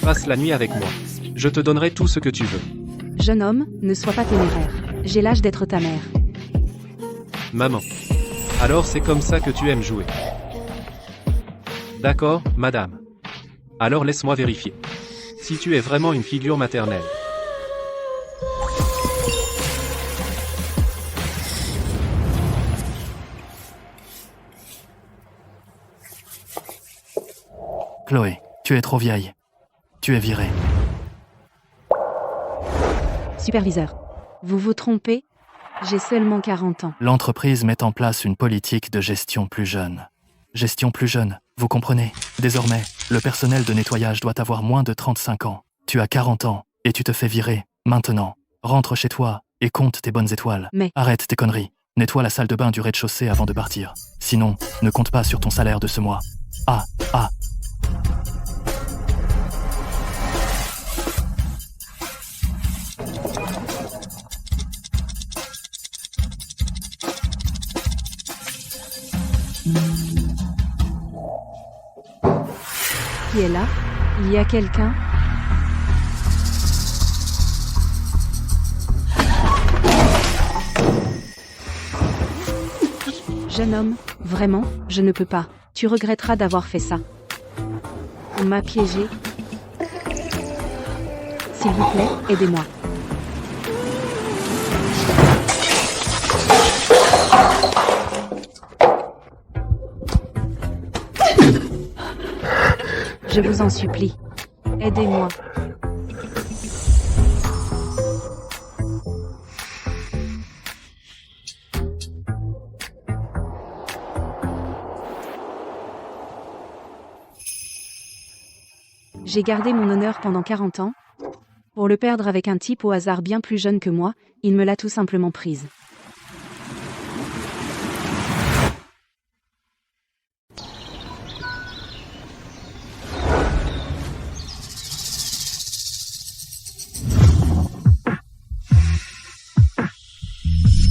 Passe la nuit avec moi. Je te donnerai tout ce que tu veux. Jeune homme, ne sois pas téméraire. J'ai l'âge d'être ta mère. Maman. Alors c'est comme ça que tu aimes jouer. D'accord, madame. Alors laisse-moi vérifier. Si tu es vraiment une figure maternelle. Chloé, tu es trop vieille. Tu es virée. Superviseur. Vous vous trompez? J'ai seulement 40 ans. L'entreprise met en place une politique de gestion plus jeune. Gestion plus jeune, vous comprenez? Désormais, le personnel de nettoyage doit avoir moins de 35 ans. Tu as 40 ans, et tu te fais virer. Maintenant, rentre chez toi et compte tes bonnes étoiles. Mais... Arrête tes conneries. Nettoie la salle de bain du rez-de-chaussée avant de partir. Sinon, ne compte pas sur ton salaire de ce mois. Ah. Qui est là? Il y a quelqu'un? Jeune homme, vraiment, je ne peux pas. Tu regretteras d'avoir fait ça. On m'a piégé. S'il vous plaît, aidez-moi. Je vous en supplie. Aidez-moi. J'ai gardé mon honneur pendant 40 ans. Pour le perdre avec un type au hasard bien plus jeune que moi, il me l'a tout simplement prise.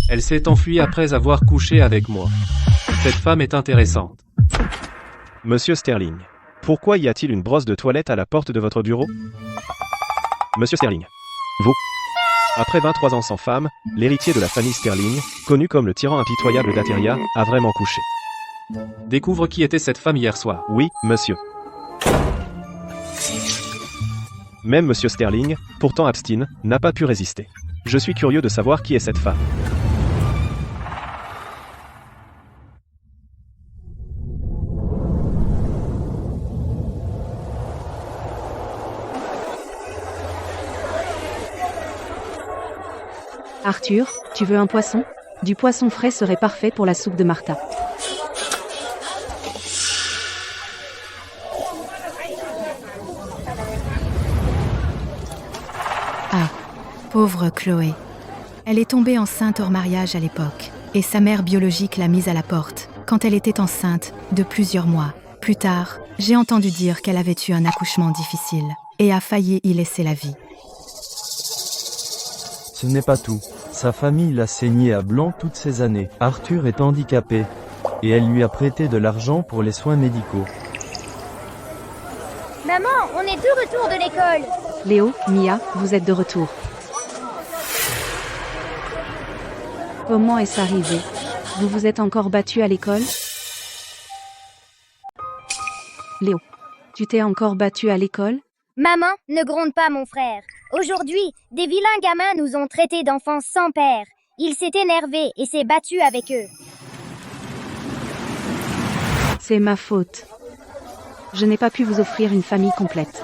Elle s'est enfuie après avoir couché avec moi. Cette femme est intéressante. Monsieur Sterling, pourquoi y a-t-il une brosse de toilette à la porte de votre bureau? Monsieur Sterling, vous. Après 23 ans sans femme, l'héritier de la famille Sterling, connu comme le tyran impitoyable d'Ateria, a vraiment couché. Découvre qui était cette femme hier soir. Oui, monsieur. Même monsieur Sterling, pourtant abstine, n'a pas pu résister. Je suis curieux de savoir qui est cette femme. Arthur, tu veux un poisson? Du poisson frais serait parfait pour la soupe de Martha. Ah, pauvre Chloé. Elle est tombée enceinte hors mariage à l'époque, et sa mère biologique l'a mise à la porte, quand elle était enceinte de plusieurs mois. Plus tard, j'ai entendu dire qu'elle avait eu un accouchement difficile, et a failli y laisser la vie. Ce n'est pas tout. Sa famille l'a saigné à blanc toutes ces années. Arthur est handicapé, et elle lui a prêté de l'argent pour les soins médicaux. Maman, on est de retour de l'école. Léo, Mia, vous êtes de retour. Comment est-ce arrivé? Vous vous êtes encore battu à l'école? Léo, tu t'es encore battu à l'école? Maman, ne gronde pas mon frère. Aujourd'hui, des vilains gamins nous ont traités d'enfants sans père. Il s'est énervé et s'est battu avec eux. C'est ma faute. Je n'ai pas pu vous offrir une famille complète.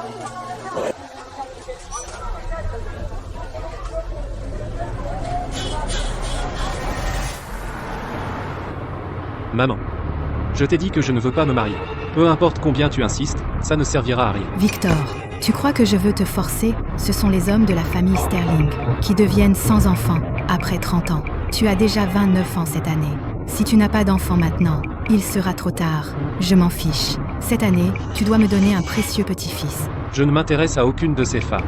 Maman. Je t'ai dit que je ne veux pas me marier. Peu importe combien tu insistes, ça ne servira à rien. Victor, tu crois que je veux te forcer? Ce sont les hommes de la famille Sterling, qui deviennent sans enfants, après 30 ans. Tu as déjà 29 ans cette année. Si tu n'as pas d'enfant maintenant, il sera trop tard. Je m'en fiche. Cette année, tu dois me donner un précieux petit-fils. Je ne m'intéresse à aucune de ces femmes.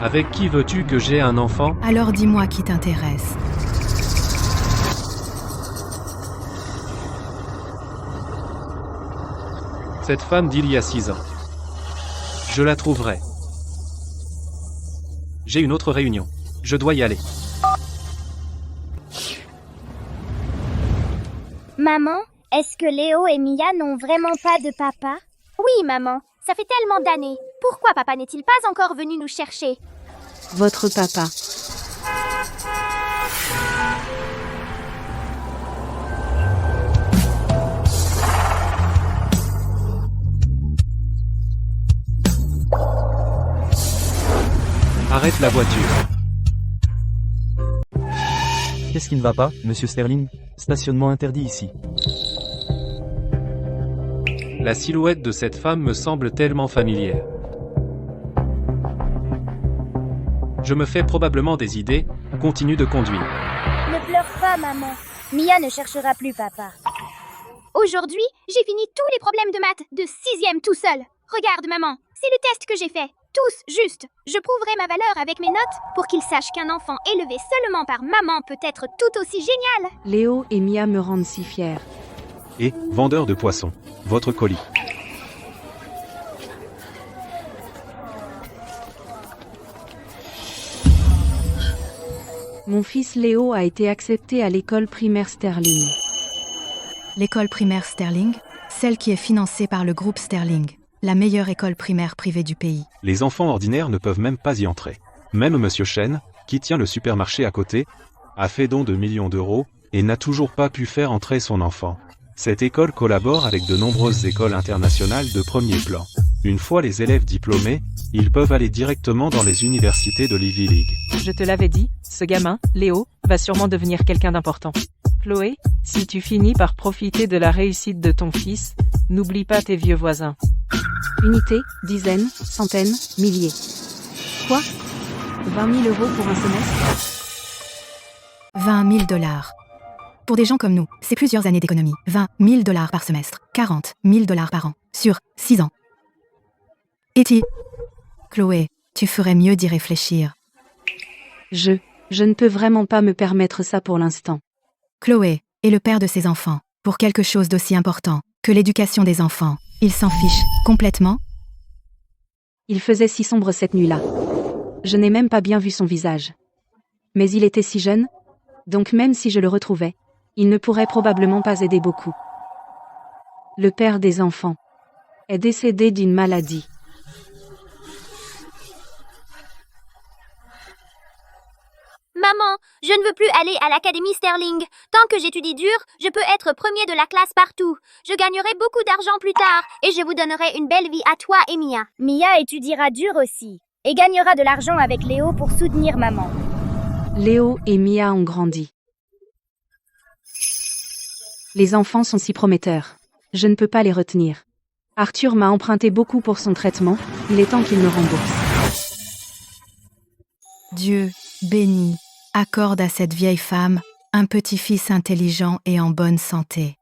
Avec qui veux-tu que j'aie un enfant? Alors dis-moi qui t'intéresse. Cette femme d'il y a 6 ans. Je la trouverai. J'ai une autre réunion. Je dois y aller. Maman, est-ce que Léo et Mia n'ont vraiment pas de papa? Oui, maman. Ça fait tellement d'années. Pourquoi papa n'est-il pas encore venu nous chercher? Votre papa. Arrête la voiture. Qu'est-ce qui ne va pas, monsieur Sterling? Stationnement interdit ici. La silhouette de cette femme me semble tellement familière. Je me fais probablement des idées, continue de conduire. Ne pleure pas, maman. Mia ne cherchera plus papa. Aujourd'hui, j'ai fini tous les problèmes de maths de 6e tout seul. Regarde, maman, c'est le test que j'ai fait. Tous juste. Je prouverai ma valeur avec mes notes pour qu'ils sachent qu'un enfant élevé seulement par maman peut être tout aussi génial. Léo et Mia me rendent si fière. Et, vendeur de poissons, votre colis. Mon fils Léo a été accepté à l'école primaire Sterling. L'école primaire Sterling, celle qui est financée par le groupe Sterling, la meilleure école primaire privée du pays. Les enfants ordinaires ne peuvent même pas y entrer. Même Monsieur Chen, qui tient le supermarché à côté, a fait don de millions d'euros, et n'a toujours pas pu faire entrer son enfant. Cette école collabore avec de nombreuses écoles internationales de premier plan. Une fois les élèves diplômés, ils peuvent aller directement dans les universités de l'Ivy League. Je te l'avais dit, ce gamin, Léo, va sûrement devenir quelqu'un d'important. Chloé, si tu finis par profiter de la réussite de ton fils, n'oublie pas tes vieux voisins. Unités, dizaines, centaines, milliers. Quoi? 20 000 euros pour un semestre? 20 000 $. Pour des gens comme nous, c'est plusieurs années d'économie. 20 000 $ par semestre, 40 000 $ par an, sur 6 ans. Chloé, tu ferais mieux d'y réfléchir. Je ne peux vraiment pas me permettre ça pour l'instant. Chloé est le père de ses enfants. Pour quelque chose d'aussi important que l'éducation des enfants, il s'en fiche complètement. Il faisait si sombre cette nuit-là. Je n'ai même pas bien vu son visage. Mais il était si jeune, donc même si je le retrouvais, il ne pourrait probablement pas aider beaucoup. Le père des enfants est décédé d'une maladie. Maman, je ne veux plus aller à l'Académie Sterling. Tant que j'étudie dur, je peux être premier de la classe partout. Je gagnerai beaucoup d'argent plus tard et je vous donnerai une belle vie à toi et Mia. Mia étudiera dur aussi et gagnera de l'argent avec Léo pour soutenir maman. Léo et Mia ont grandi. Les enfants sont si prometteurs. Je ne peux pas les retenir. Arthur m'a emprunté beaucoup pour son traitement, il est temps qu'il me rembourse. Dieu, béni, accorde à cette vieille femme un petit-fils intelligent et en bonne santé.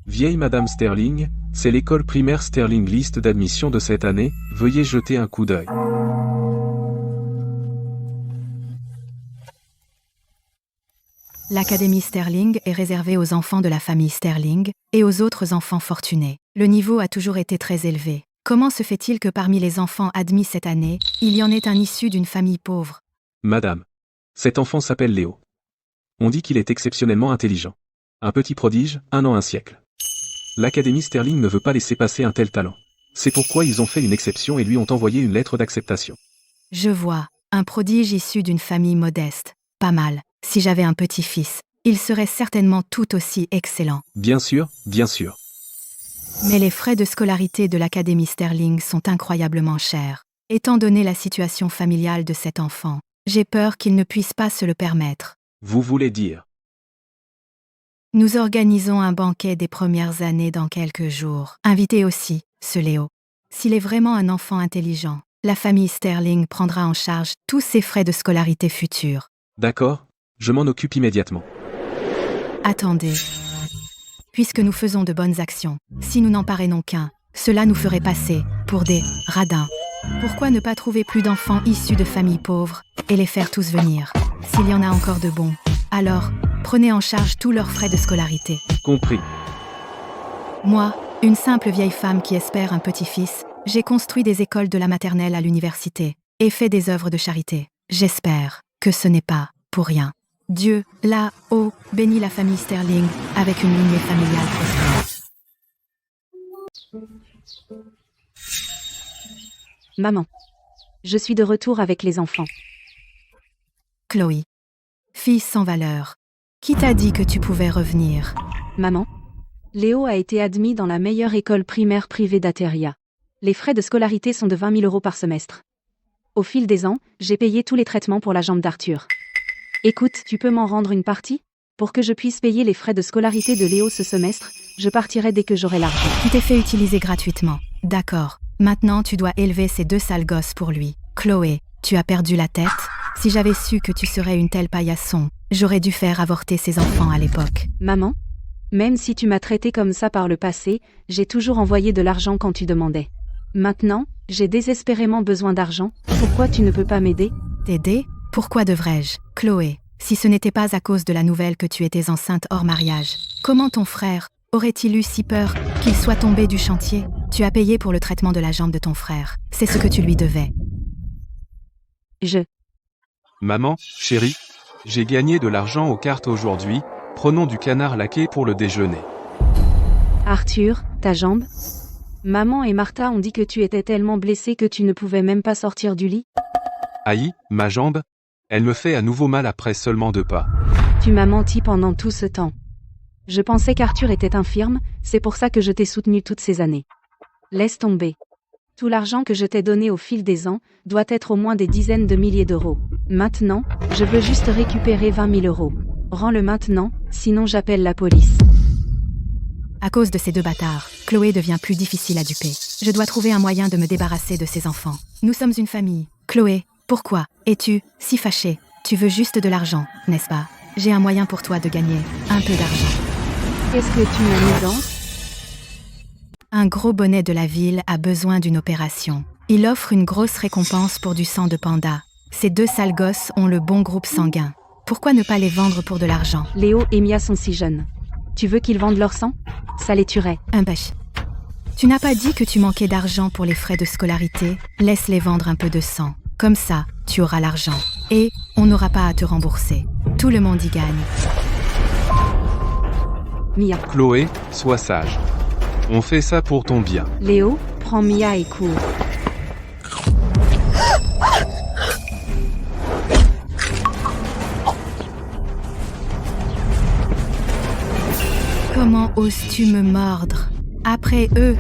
Vieille Madame Sterling, c'est l'école primaire Sterling. Liste d'admission de cette année, veuillez jeter un coup d'œil. L'Académie Sterling est réservée aux enfants de la famille Sterling et aux autres enfants fortunés. Le niveau a toujours été très élevé. Comment se fait-il que parmi les enfants admis cette année, il y en ait un issu d'une famille pauvre? Madame, cet enfant s'appelle Léo. On dit qu'il est exceptionnellement intelligent. Un petit prodige, 1 an 1 siècle. L'Académie Sterling ne veut pas laisser passer un tel talent. C'est pourquoi ils ont fait une exception et lui ont envoyé une lettre d'acceptation. Je vois, un prodige issu d'une famille modeste. Pas mal. Si j'avais un petit-fils, il serait certainement tout aussi excellent. Bien sûr, bien sûr. Mais les frais de scolarité de l'Académie Sterling sont incroyablement chers. Étant donné la situation familiale de cet enfant, j'ai peur qu'il ne puisse pas se le permettre. Vous voulez dire? Nous organisons un banquet des premières années dans quelques jours. Invitez aussi, ce Léo. S'il est vraiment un enfant intelligent, la famille Sterling prendra en charge tous ses frais de scolarité futurs. D'accord, je m'en occupe immédiatement. Attendez. Puisque nous faisons de bonnes actions, si nous n'en parrainons qu'un, cela nous ferait passer pour des radins. Pourquoi ne pas trouver plus d'enfants issus de familles pauvres et les faire tous venir? S'il y en a encore de bons, alors, prenez en charge tous leurs frais de scolarité. Compris. Moi, une simple vieille femme qui espère un petit-fils, j'ai construit des écoles de la maternelle à l'université et fait des œuvres de charité. J'espère que ce n'est pas pour rien. Dieu, là-haut, bénit la famille Sterling avec une lignée familiale prospère. Maman. Je suis de retour avec les enfants. Chloé. Fille sans valeur. Qui t'a dit que tu pouvais revenir? Maman. Léo a été admis dans la meilleure école primaire privée d'Ateria. Les frais de scolarité sont de 20 000 € par semestre. Au fil des ans, j'ai payé tous les traitements pour la jambe d'Arthur. Écoute, tu peux m'en rendre une partie? Pour que je puisse payer les frais de scolarité de Léo ce semestre, je partirai dès que j'aurai l'argent. Tu t'es fait utiliser gratuitement. D'accord. Maintenant, tu dois élever ces 2 sales gosses pour lui. Chloé, tu as perdu la tête? Si j'avais su que tu serais une telle paillasson, j'aurais dû faire avorter ces enfants à l'époque. Maman? Même si tu m'as traité comme ça par le passé, j'ai toujours envoyé de l'argent quand tu demandais. Maintenant, j'ai désespérément besoin d'argent. Pourquoi tu ne peux pas m'aider? T'aider? Pourquoi devrais-je? Chloé, si ce n'était pas à cause de la nouvelle que tu étais enceinte hors mariage, comment ton frère aurait-il eu si peur qu'il soit tombé du chantier? Tu as payé pour le traitement de la jambe de ton frère. C'est ce que tu lui devais. Maman, chérie, j'ai gagné de l'argent aux cartes aujourd'hui, prenons du canard laqué pour le déjeuner. Arthur, ta jambe? Maman et Martha ont dit que tu étais tellement blessé que tu ne pouvais même pas sortir du lit. Aïe, ma jambe? Elle me fait à nouveau mal après seulement 2 pas. Tu m'as menti pendant tout ce temps. Je pensais qu'Arthur était infirme, c'est pour ça que je t'ai soutenu toutes ces années. Laisse tomber. Tout l'argent que je t'ai donné au fil des ans doit être au moins des dizaines de milliers d'euros. Maintenant, je veux juste récupérer 20 000 €. Rends-le maintenant, sinon j'appelle la police. À cause de ces 2 bâtards, Chloé devient plus difficile à duper. Je dois trouver un moyen de me débarrasser de ces enfants. Nous sommes une famille. Chloé, pourquoi es-tu si fâchée? Tu veux juste de l'argent, n'est-ce pas? J'ai un moyen pour toi de gagner un peu d'argent. Qu'est-ce que tu m'as mis dans? Un gros bonnet de la ville a besoin d'une opération. Il offre une grosse récompense pour du sang de panda. Ces 2 sales gosses ont le bon groupe sanguin. Pourquoi ne pas les vendre pour de l'argent? Léo et Mia sont si jeunes. Tu veux qu'ils vendent leur sang? Ça les tuerait. Un bêche. Tu n'as pas dit que tu manquais d'argent pour les frais de scolarité? Laisse-les vendre un peu de sang. Comme ça, tu auras l'argent. Et on n'aura pas à te rembourser. Tout le monde y gagne. Mia. Chloé, sois sage. On fait ça pour ton bien. Léo, prends Mia et cours. Comment oses-tu me mordre? Après eux.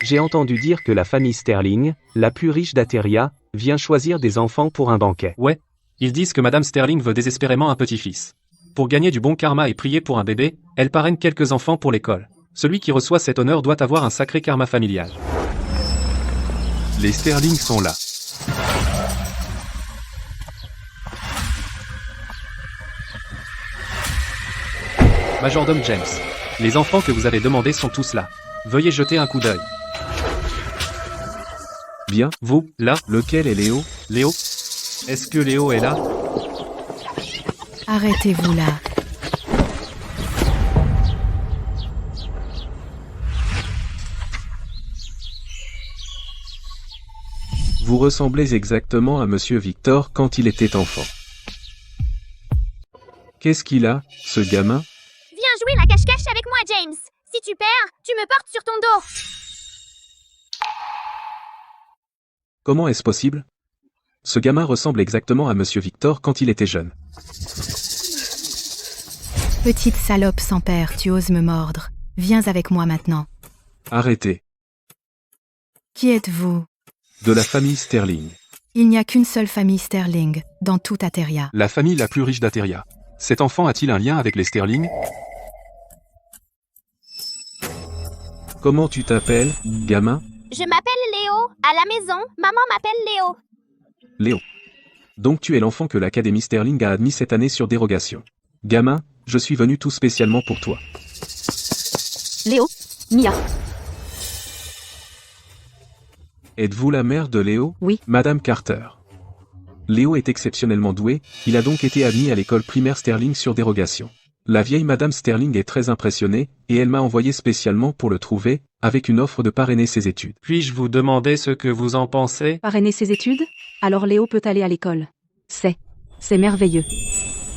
J'ai entendu dire que la famille Sterling, la plus riche d'Ateria, vient choisir des enfants pour un banquet. Ouais. Ils disent que Madame Sterling veut désespérément un petit-fils. Pour gagner du bon karma et prier pour un bébé, elle parraine quelques enfants pour l'école. Celui qui reçoit cet honneur doit avoir un sacré karma familial. Les Sterling sont là. Majordome James. Les enfants que vous avez demandés sont tous là. Veuillez jeter un coup d'œil. Bien, vous, là, lequel est Léo? Léo? Est-ce que Léo est là? Arrêtez-vous là. Vous ressemblez exactement à Monsieur Victor quand il était enfant. Qu'est-ce qu'il a, ce gamin? Viens jouer la cache-cache avec moi, James. Si tu perds, tu me portes sur ton dos. Comment est-ce possible? Ce gamin ressemble exactement à Monsieur Victor quand il était jeune. Petite salope sans père, tu oses me mordre. Viens avec moi maintenant. Arrêtez. Qui êtes-vous? De la famille Sterling. Il n'y a qu'une seule famille Sterling, dans toute Ateria. La famille la plus riche d'Ateria. Cet enfant a-t-il un lien avec les Sterling? Comment tu t'appelles, gamin? Je m'appelle Léo. À la maison, maman m'appelle Léo. Léo. Donc tu es l'enfant que l'Académie Sterling a admis cette année sur dérogation. Gamin, je suis venu tout spécialement pour toi. Léo, Mia. Êtes-vous la mère de Léo? Oui. Madame Carter. Léo est exceptionnellement doué, il a donc été admis à l'école primaire Sterling sur dérogation. La vieille Madame Sterling est très impressionnée, et elle m'a envoyé spécialement pour le trouver, avec une offre de parrainer ses études. Puis-je vous demander ce que vous en pensez? Parrainer ses études? Alors Léo peut aller à l'école. C'est merveilleux.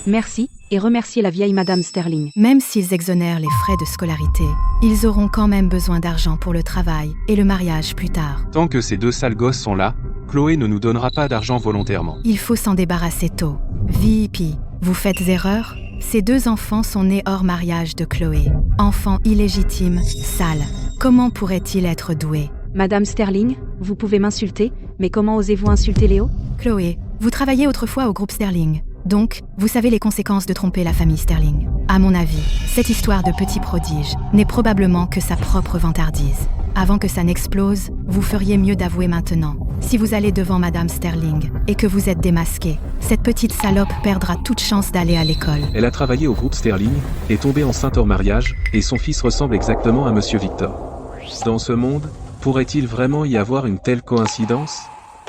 Merci, et remerciez la vieille Madame Sterling. Même s'ils exonèrent les frais de scolarité, ils auront quand même besoin d'argent pour le travail et le mariage plus tard. Tant que ces deux sales gosses sont là, Chloé ne nous donnera pas d'argent volontairement. Il faut s'en débarrasser tôt. VIP, vous faites erreur? Ces deux enfants sont nés hors mariage de Chloé. Enfants illégitimes, sales. Comment pourraient-ils être doués? Madame Sterling, vous pouvez m'insulter, mais comment osez-vous insulter Léo? Chloé, vous travailliez autrefois au groupe Sterling. Donc, vous savez les conséquences de tromper la famille Sterling. À mon avis, cette histoire de petit prodige n'est probablement que sa propre vantardise. Avant que ça n'explose, vous feriez mieux d'avouer maintenant. Si vous allez devant Madame Sterling et que vous êtes démasqué, cette petite salope perdra toute chance d'aller à l'école. Elle a travaillé au groupe Sterling, est tombée enceinte hors mariage, et son fils ressemble exactement à Monsieur Victor. Dans ce monde, pourrait-il vraiment y avoir une telle coïncidence?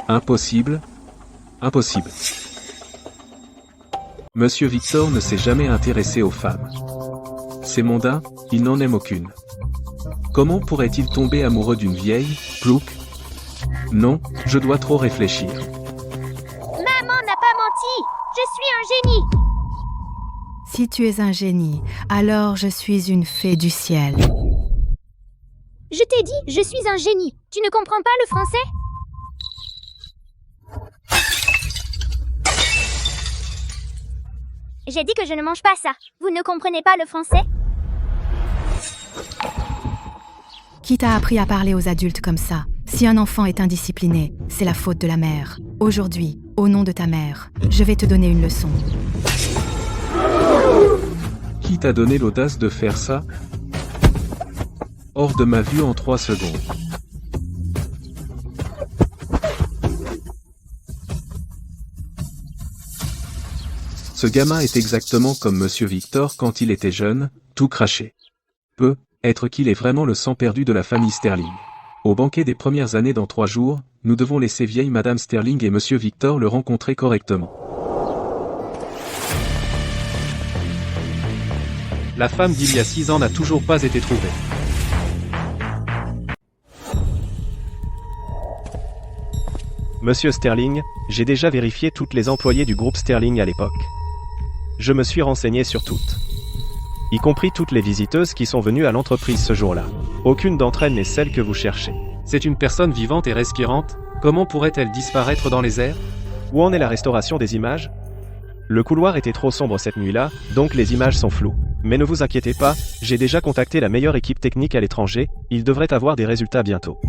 Impossible. Impossible. Monsieur Victor ne s'est jamais intéressé aux femmes. C'est mondain, il n'en aime aucune. Comment pourrait-il tomber amoureux d'une vieille, plouc? Non, je dois trop réfléchir. Maman n'a pas menti. Je suis un génie. Si tu es un génie, alors je suis une fée du ciel. Je t'ai dit, je suis un génie. Tu ne comprends pas le français? J'ai dit que je ne mange pas ça. Vous ne comprenez pas le français? Qui t'a appris à parler aux adultes comme ça? Si un enfant est indiscipliné, c'est la faute de la mère. Aujourd'hui, au nom de ta mère, je vais te donner une leçon. Qui t'a donné l'audace de faire ça? Hors de ma vue en 3 secondes. Ce gamin est exactement comme Monsieur Victor quand il était jeune, tout craché. Peut être qu'il est vraiment le sang perdu de la famille Sterling. Au banquet des premières années dans 3 jours, nous devons laisser vieille Madame Sterling et Monsieur Victor le rencontrer correctement. La femme d'il y a 6 ans n'a toujours pas été trouvée. Monsieur Sterling, j'ai déjà vérifié toutes les employées du groupe Sterling à l'époque. Je me suis renseigné sur toutes. Y compris toutes les visiteuses qui sont venues à l'entreprise ce jour-là. Aucune d'entre elles n'est celle que vous cherchez. C'est une personne vivante et respirante, comment pourrait-elle disparaître dans les airs? Où en est la restauration des images? Le couloir était trop sombre cette nuit-là, donc les images sont floues. Mais ne vous inquiétez pas, j'ai déjà contacté la meilleure équipe technique à l'étranger, ils devraient avoir des résultats bientôt.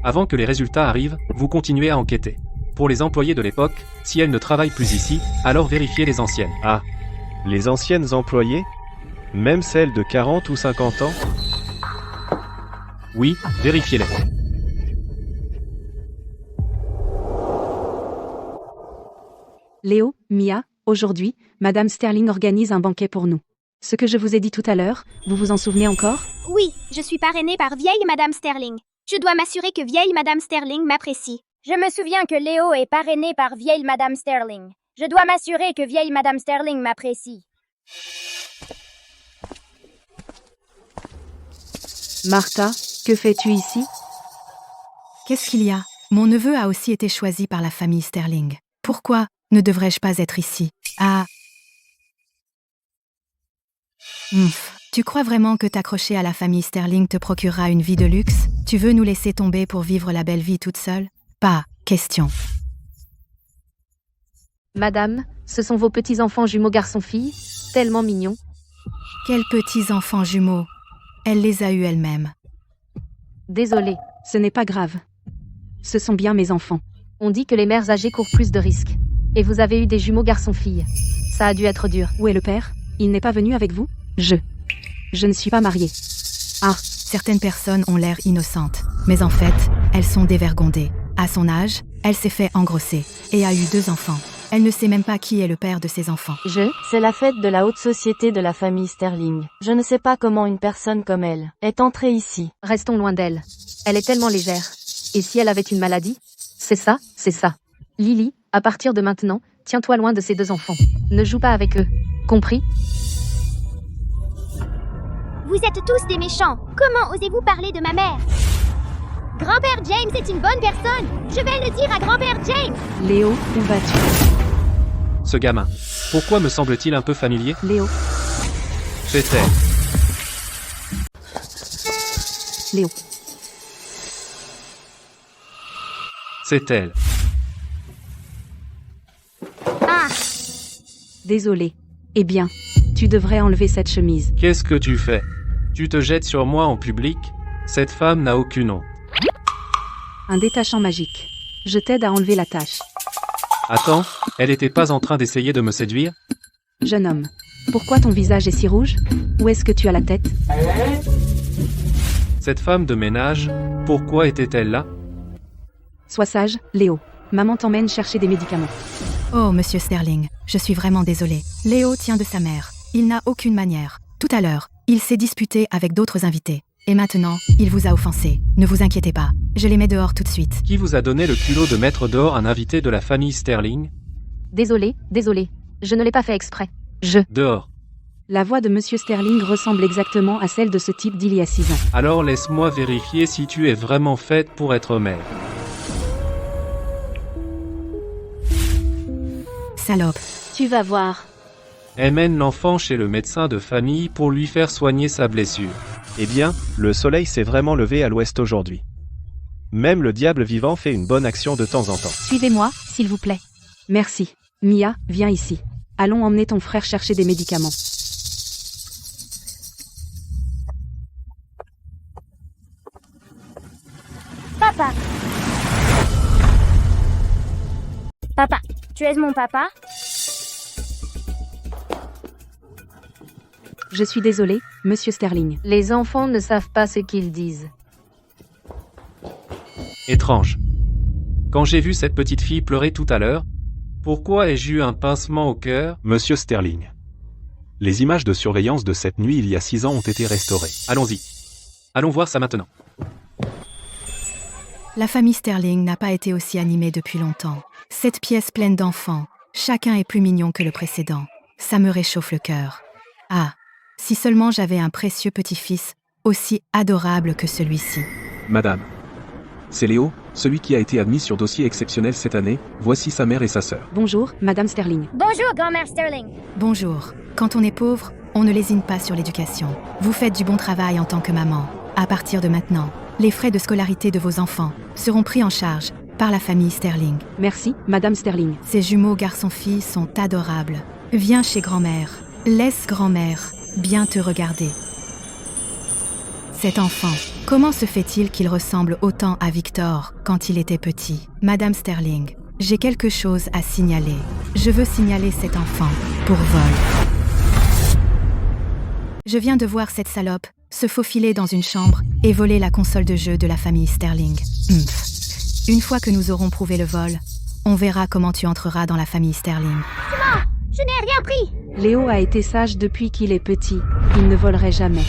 Avant que les résultats arrivent, vous continuez à enquêter. Pour les employés de l'époque, si elles ne travaillent plus ici, alors vérifiez les anciennes. Ah, les anciennes employées? Même celles de 40 ou 50 ans? Oui, vérifiez-les. Léo, Mia, aujourd'hui, Madame Sterling organise un banquet pour nous. Ce que je vous ai dit tout à l'heure, vous vous en souvenez encore? Oui, je suis parrainée par vieille Madame Sterling. Je dois m'assurer que vieille Madame Sterling m'apprécie. Je me souviens que Léo est parrainé par vieille Madame Sterling. Je dois m'assurer que vieille Madame Sterling m'apprécie. Martha, que fais-tu ici? Qu'est-ce qu'il y a? Mon neveu a aussi été choisi par la famille Sterling. Pourquoi ne devrais-je pas être ici? Ah. Tu crois vraiment que t'accrocher à la famille Sterling te procurera une vie de luxe? Tu veux nous laisser tomber pour vivre la belle vie toute seule? Pas question. Madame, ce sont vos petits-enfants jumeaux garçons-filles? Tellement mignons. Quels petits-enfants jumeaux? Elle les a eus elle-même. Désolée, ce n'est pas grave. Ce sont bien mes enfants. On dit que les mères âgées courent plus de risques. Et vous avez eu des jumeaux garçons-filles. Ça a dû être dur. Où est le père? Il n'est pas venu avec vous? Je ne suis pas mariée. Ah, certaines personnes ont l'air innocentes. Mais en fait, elles sont dévergondées. À son âge, elle s'est fait engrosser. Et a eu 2 enfants. Elle ne sait même pas qui est le père de ses enfants. C'est la fête de la haute société de la famille Sterling. Je ne sais pas comment une personne comme elle est entrée ici. Restons loin d'elle. Elle est tellement légère. Et si elle avait une maladie? C'est ça. Lily, à partir de maintenant, tiens-toi loin de ces deux enfants. Ne joue pas avec eux. Compris? Vous êtes tous des méchants. Comment osez-vous parler de ma mère? Grand-père James est une bonne personne. Je vais le dire à grand-père James. Léo, où vas-tu? Ce gamin. Pourquoi me semble-t-il un peu familier? Léo, C'est elle. Léo. C'est elle. Ah, Désolé. Eh bien, tu devrais enlever cette chemise. Qu'est-ce que tu fais? Tu te jettes sur moi en public? Cette femme n'a aucune honte. Un détachant magique. Je t'aide à enlever la tache. Attends, elle était pas en train d'essayer de me séduire? Jeune homme, pourquoi ton visage est si rouge? Où est-ce que tu as la tête? Cette femme de ménage, pourquoi était-elle là? Sois sage, Léo. Maman t'emmène chercher des médicaments. Oh, monsieur Sterling, je suis vraiment désolée. Léo tient de sa mère. Il n'a aucune manière. Tout à l'heure, il s'est disputé avec d'autres invités. Et maintenant, il vous a offensé. Ne vous inquiétez pas. Je les mets dehors tout de suite. Qui vous a donné le culot de mettre dehors un invité de la famille Sterling? Désolé. Je ne l'ai pas fait exprès. Dehors. La voix de Monsieur Sterling ressemble exactement à celle de ce type d'il y a 6 ans. Alors laisse-moi vérifier si tu es vraiment faite pour être mère. Salope. Tu vas voir. Elle mène l'enfant chez le médecin de famille pour lui faire soigner sa blessure. Eh bien, le soleil s'est vraiment levé à l'ouest aujourd'hui. Même le diable vivant fait une bonne action de temps en temps. Suivez-moi, s'il vous plaît. Merci. Mia, viens ici. Allons emmener ton frère chercher des médicaments. Papa. Papa, tu es mon papa? Je suis désolée, Monsieur Sterling. Les enfants ne savent pas ce qu'ils disent. Étrange. Quand j'ai vu cette petite fille pleurer tout à l'heure, pourquoi ai-je eu un pincement au cœur? Monsieur Sterling. Les images de surveillance de cette nuit il y a 6 ans ont été restaurées. Allons-y. Allons voir ça maintenant. La famille Sterling n'a pas été aussi animée depuis longtemps. Cette pièce pleine d'enfants, chacun est plus mignon que le précédent. Ça me réchauffe le cœur. Ah, si seulement j'avais un précieux petit-fils aussi adorable que celui-ci. Madame. C'est Léo, celui qui a été admis sur dossier exceptionnel cette année. Voici sa mère et sa sœur. Bonjour, Madame Sterling. Bonjour, grand-mère Sterling. Bonjour. Quand on est pauvre, on ne lésine pas sur l'éducation. Vous faites du bon travail en tant que maman. À partir de maintenant, les frais de scolarité de vos enfants seront pris en charge par la famille Sterling. Merci, Madame Sterling. Ces jumeaux garçon-fille sont adorables. Viens chez grand-mère. Laisse grand-mère bien te regarder. Cet enfant, comment se fait-il qu'il ressemble autant à Victor quand il était petit? Madame Sterling, j'ai quelque chose à signaler. Je veux signaler cet enfant pour vol. Je viens de voir cette salope se faufiler dans une chambre et voler la console de jeu de la famille Sterling. Une fois que nous aurons prouvé le vol, on verra comment tu entreras dans la famille Sterling. je n'ai rien pris. Léo a été sage depuis qu'il est petit. Il ne volerait jamais.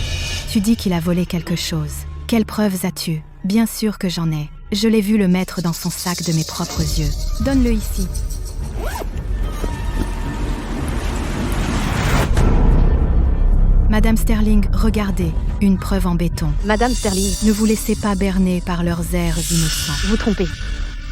Tu dis qu'il a volé quelque chose. Quelles preuves as-tu? Bien sûr que j'en ai. Je l'ai vu le mettre dans son sac de mes propres yeux. Donne-le ici. Madame Sterling, regardez, une preuve en béton. Madame Sterling, Ne vous laissez pas berner par leurs airs innocents. vous trompez.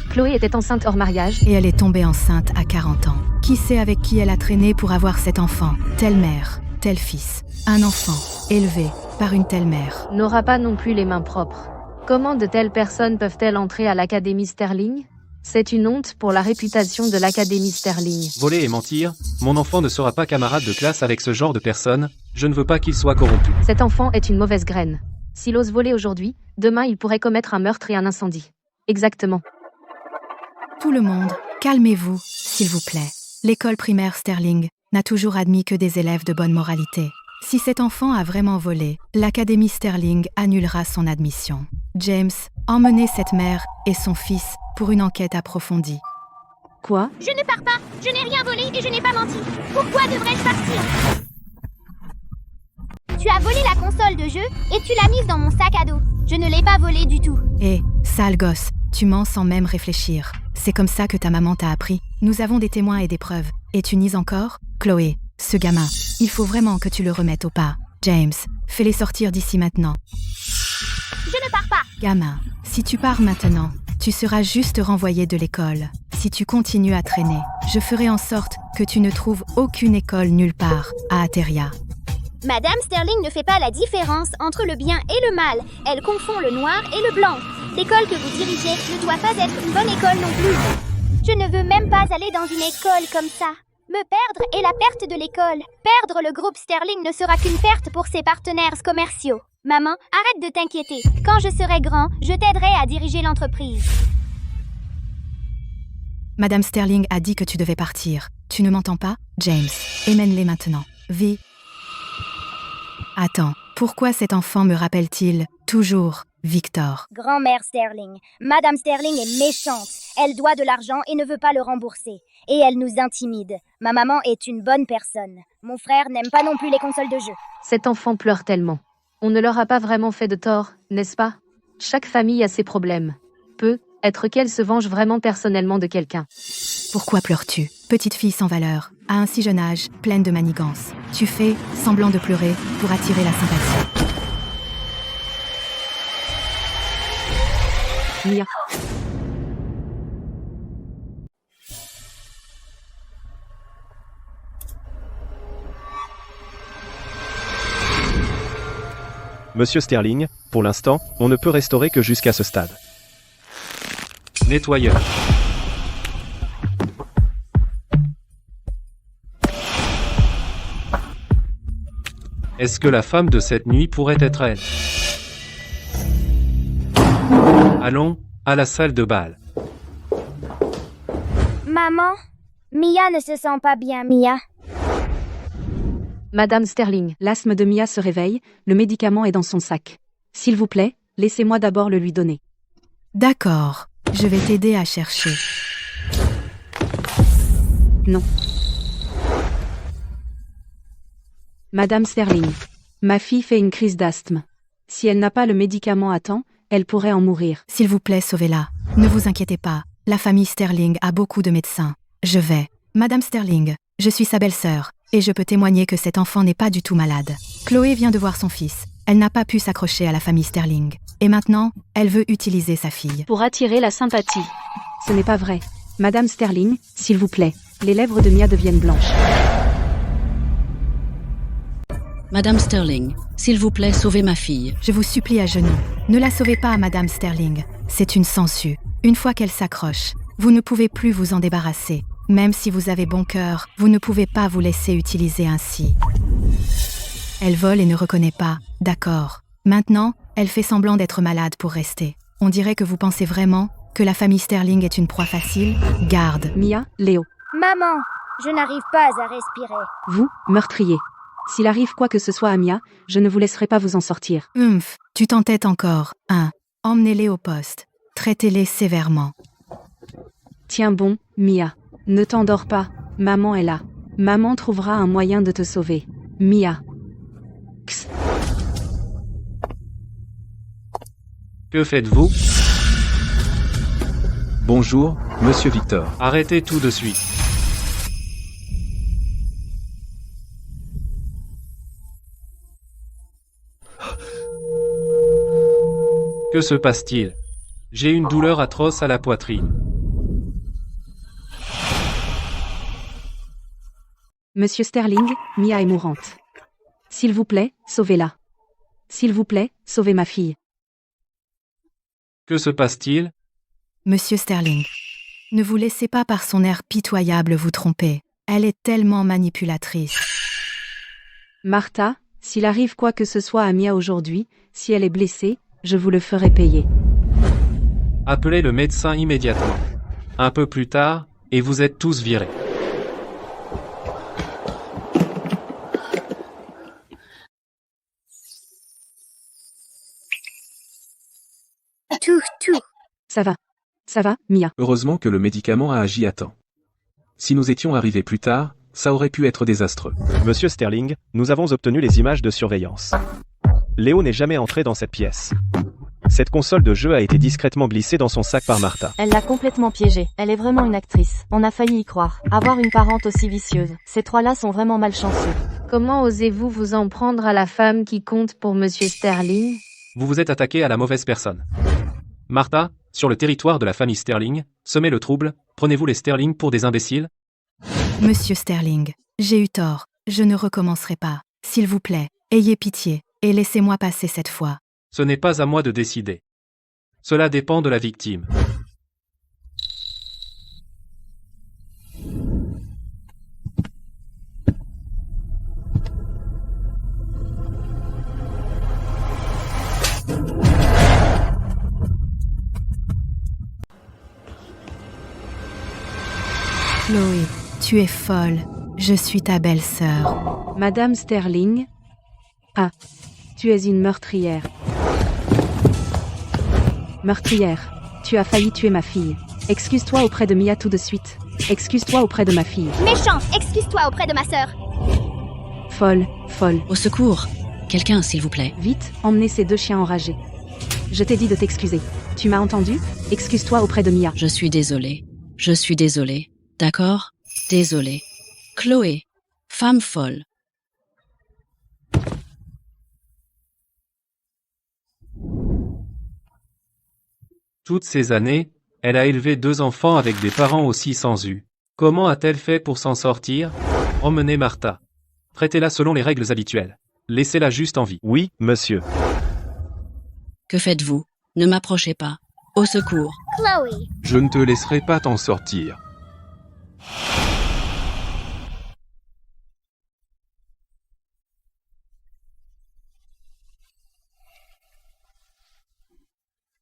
Chloé était enceinte hors mariage. Et elle est tombée enceinte à 40 ans. Qui sait avec qui elle a traîné pour avoir cet enfant? Telle mère, tel fils. Un enfant, élevé par une telle mère. N'aura pas non plus les mains propres. Comment de telles personnes peuvent-elles entrer à l'Académie Sterling? C'est une honte pour la réputation de l'Académie Sterling. Voler et mentir, mon enfant ne sera pas camarade de classe avec ce genre de personnes, je ne veux pas qu'il soit corrompu. Cet enfant est une mauvaise graine. S'il ose voler aujourd'hui, demain il pourrait commettre un meurtre et un incendie. Exactement. Tout le monde, calmez-vous, s'il vous plaît. L'école primaire Sterling n'a toujours admis que des élèves de bonne moralité. Si cet enfant a vraiment volé, l'Académie Sterling annulera son admission. James, emmenez cette mère et son fils pour une enquête approfondie. Quoi? Je ne pars pas. Je n'ai rien volé et je n'ai pas menti. Pourquoi devrais-je partir? Tu as volé la console de jeu et tu l'as mise dans mon sac à dos. Je ne l'ai pas volée du tout. Hé, sale gosse, tu mens sans même réfléchir. C'est comme ça que ta maman t'a appris. Nous avons des témoins et des preuves. Et tu nies encore? Chloé, ce gamin, il faut vraiment que tu le remettes au pas. James, fais-les sortir d'ici maintenant. Je ne pars pas. Gamin, si tu pars maintenant, tu seras juste renvoyé de l'école. Si tu continues à traîner, je ferai en sorte que tu ne trouves aucune école nulle part à Ateria. Madame Sterling ne fait pas la différence entre le bien et le mal. Elle confond le noir et le blanc. L'école que vous dirigez ne doit pas être une bonne école non plus. Je ne veux même pas aller dans une école comme ça. Me perdre est la perte de l'école. Perdre le groupe Sterling ne sera qu'une perte pour ses partenaires commerciaux. Maman, arrête de t'inquiéter. Quand je serai grand, je t'aiderai à diriger l'entreprise. Madame Sterling a dit que tu devais partir. Tu ne m'entends pas, James? Emmène-les maintenant. Vi. Attends, pourquoi cet enfant me rappelle-t-il toujours Victor? Grand-mère Sterling. Madame Sterling est méchante. Elle doit de l'argent et ne veut pas le rembourser. Et elle nous intimide. Ma maman est une bonne personne. Mon frère n'aime pas non plus les consoles de jeu. Cet enfant pleure tellement. On ne leur a pas vraiment fait de tort, n'est-ce pas? Chaque famille a ses problèmes. Peut-être qu'elle se venge vraiment personnellement de quelqu'un. Pourquoi pleures-tu? Petite fille sans valeur, à un si jeune âge, pleine de manigances. Tu fais semblant de pleurer pour attirer la sympathie. Mia. Monsieur Sterling, pour l'instant, on ne peut restaurer que jusqu'à ce stade. Nettoyeur. Est-ce que la femme de cette nuit pourrait être elle? Allons, à la salle de bal. Maman, Mia ne se sent pas bien, Mia. Madame Sterling, L'asthme de Mia se réveille, le médicament est dans son sac. S'il vous plaît, laissez-moi d'abord le lui donner. D'accord, je vais t'aider à chercher. Non. Madame Sterling, ma fille fait une crise d'asthme. Si elle n'a pas le médicament à temps, elle pourrait en mourir. S'il vous plaît, sauvez-la. Ne vous inquiétez pas, la famille Sterling a beaucoup de médecins. Je vais. Madame Sterling, je suis sa belle-sœur, et je peux témoigner que cet enfant n'est pas du tout malade. Chloé vient de voir son fils. Elle n'a pas pu s'accrocher à la famille Sterling. Et maintenant, elle veut utiliser sa fille. pour attirer la sympathie. Ce n'est pas vrai. Madame Sterling, s'il vous plaît, les lèvres de Mia deviennent blanches. Madame Sterling, s'il vous plaît, sauvez ma fille. Je vous supplie à genoux. Ne la sauvez pas, Madame Sterling. C'est une sangsue. Une fois qu'elle s'accroche, vous ne pouvez plus vous en débarrasser. Même si vous avez bon cœur, vous ne pouvez pas vous laisser utiliser ainsi. Elle vole et ne reconnaît pas, d'accord. Maintenant, elle fait semblant d'être malade pour rester. On dirait que vous pensez vraiment que la famille Sterling est une proie facile? Garde. Mia, Léo. Maman, je n'arrive pas à respirer. Vous, meurtrier. S'il arrive quoi que ce soit à Mia, je ne vous laisserai pas vous en sortir. Tu t'entêtes encore. 1. Emmenez-les au poste. Traitez-les sévèrement. Tiens bon, Mia. Ne t'endors pas. Maman est là. Maman trouvera un moyen de te sauver. Mia. X. Que faites-vous? Bonjour, monsieur Victor. Arrêtez tout de suite. Que se passe-t-il? J'ai une douleur atroce à la poitrine. Monsieur Sterling, Mia est mourante. S'il vous plaît, sauvez-la. S'il vous plaît, sauvez ma fille. Que se passe-t-il? Monsieur Sterling, ne vous laissez pas par son air pitoyable vous tromper. Elle est tellement manipulatrice. Martha, s'il arrive quoi que ce soit à Mia aujourd'hui, si elle est blessée, je vous le ferai payer. Appelez le médecin immédiatement. Un peu plus tard, et vous êtes tous virés. Tout. Ça va, Mia. Heureusement que le médicament a agi à temps. Si nous étions arrivés plus tard, ça aurait pu être désastreux. Monsieur Sterling, nous avons obtenu les images de surveillance. Léo n'est jamais entré dans cette pièce. Cette console de jeu a été discrètement glissée dans son sac par Martha. Elle l'a complètement piégée. Elle est vraiment une actrice. On a failli y croire. Avoir une parente aussi vicieuse. Ces trois-là sont vraiment malchanceux. Comment osez-vous vous en prendre à la femme qui compte pour Monsieur Sterling? Vous vous êtes attaqué à la mauvaise personne. Martha, sur le territoire de la famille Sterling, semez le trouble, prenez-vous les Sterling pour des imbéciles? Monsieur Sterling, j'ai eu tort. Je ne recommencerai pas. S'il vous plaît, ayez pitié, et laissez-moi passer cette fois. Ce n'est pas à moi de décider. Cela dépend de la victime. Chloé, tu es folle. Je suis ta belle-sœur. Madame Sterling? Ah, tu es une meurtrière. Meurtrière, tu as failli tuer ma fille. Excuse-toi auprès de Mia tout de suite. Excuse-toi auprès de ma fille. Méchant, excuse-toi auprès de ma sœur. Folle, folle. Au secours. Quelqu'un, s'il vous plaît. Vite, emmenez ces deux chiens enragés. Je t'ai dit de t'excuser. Tu m'as entendu? Excuse-toi auprès de Mia. Je suis désolée. Je suis désolée. D'accord? Désolée. Chloé. Femme folle. Toutes ces années, elle a élevé 2 enfants avec des parents aussi sans U. Comment a-t-elle fait pour s'en sortir? Emmenez Martha. Traitez-la selon les règles habituelles. Laissez-la juste en vie. Oui, monsieur. Que faites-vous? Ne m'approchez pas. Au secours. Chloé. Je ne te laisserai pas t'en sortir.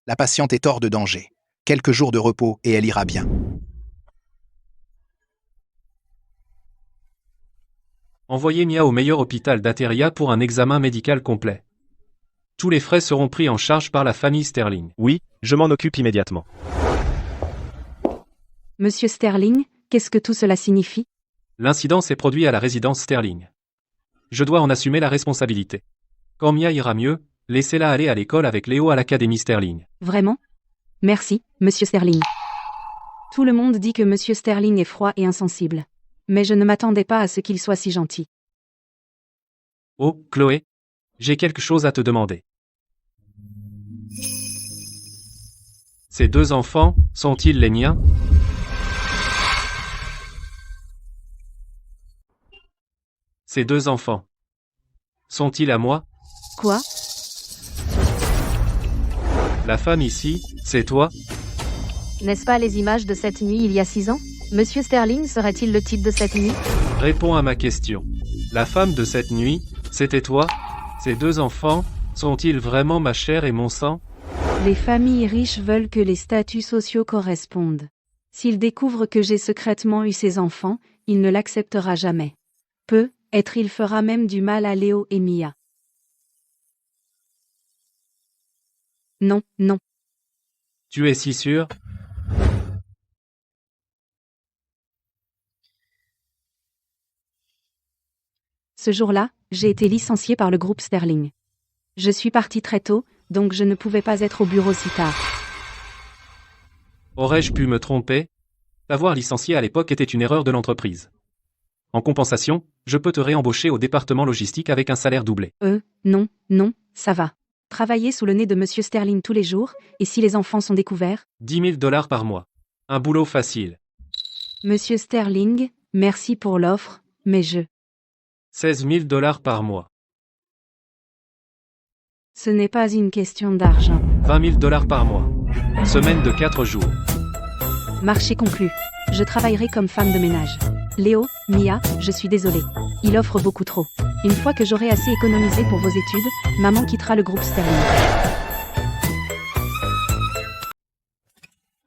La patiente est hors de danger. Quelques jours de repos et elle ira bien. Envoyez Mia au meilleur hôpital d'Ateria pour un examen médical complet. Tous les frais seront pris en charge par la famille Sterling. Oui, je m'en occupe immédiatement. Monsieur Sterling, qu'est-ce que tout cela signifie? L'incident s'est produit à la résidence Sterling. Je dois en assumer la responsabilité. Quand Mia ira mieux, laissez-la aller à l'école avec Léo à l'Académie Sterling. Vraiment? Merci, Monsieur Sterling. Tout le monde dit que Monsieur Sterling est froid et insensible. Mais je ne m'attendais pas à ce qu'il soit si gentil. Oh, Chloé, j'ai quelque chose à te demander. Ces 2 enfants, sont-ils les miens? Ces 2 enfants, sont-ils à moi? Quoi? La femme ici, c'est toi? N'est-ce pas les images de cette nuit il y a 6 ans? Monsieur Sterling serait-il le type de cette nuit? Réponds à ma question. La femme de cette nuit, c'était toi? Ces 2 enfants, sont-ils vraiment ma chair et mon sang? Les familles riches veulent que les statuts sociaux correspondent. S'il découvre que j'ai secrètement eu ces enfants, il ne l'acceptera jamais. Peut-être il fera même du mal à Léo et Mia. Non, non. Tu es si sûr? Ce jour-là, j'ai été licenciée par le groupe Sterling. Je suis partie très tôt, donc je ne pouvais pas être au bureau si tard. Aurais-je pu me tromper? T'avoir licencié à l'époque était une erreur de l'entreprise. En compensation, je peux te réembaucher au département logistique avec un salaire doublé. Non, ça va. Travailler sous le nez de Monsieur Sterling tous les jours, et si les enfants sont découverts? 10 000 $ par mois. Un boulot facile. Monsieur Sterling, merci pour l'offre, mais 16 000 $ par mois. Ce n'est pas une question d'argent. 20 000 $ par mois. Semaine de 4 jours. Marché conclu. Je travaillerai comme femme de ménage. Léo, Mia, je suis désolée. Il offre beaucoup trop. Une fois que j'aurai assez économisé pour vos études, maman quittera le groupe Sterling.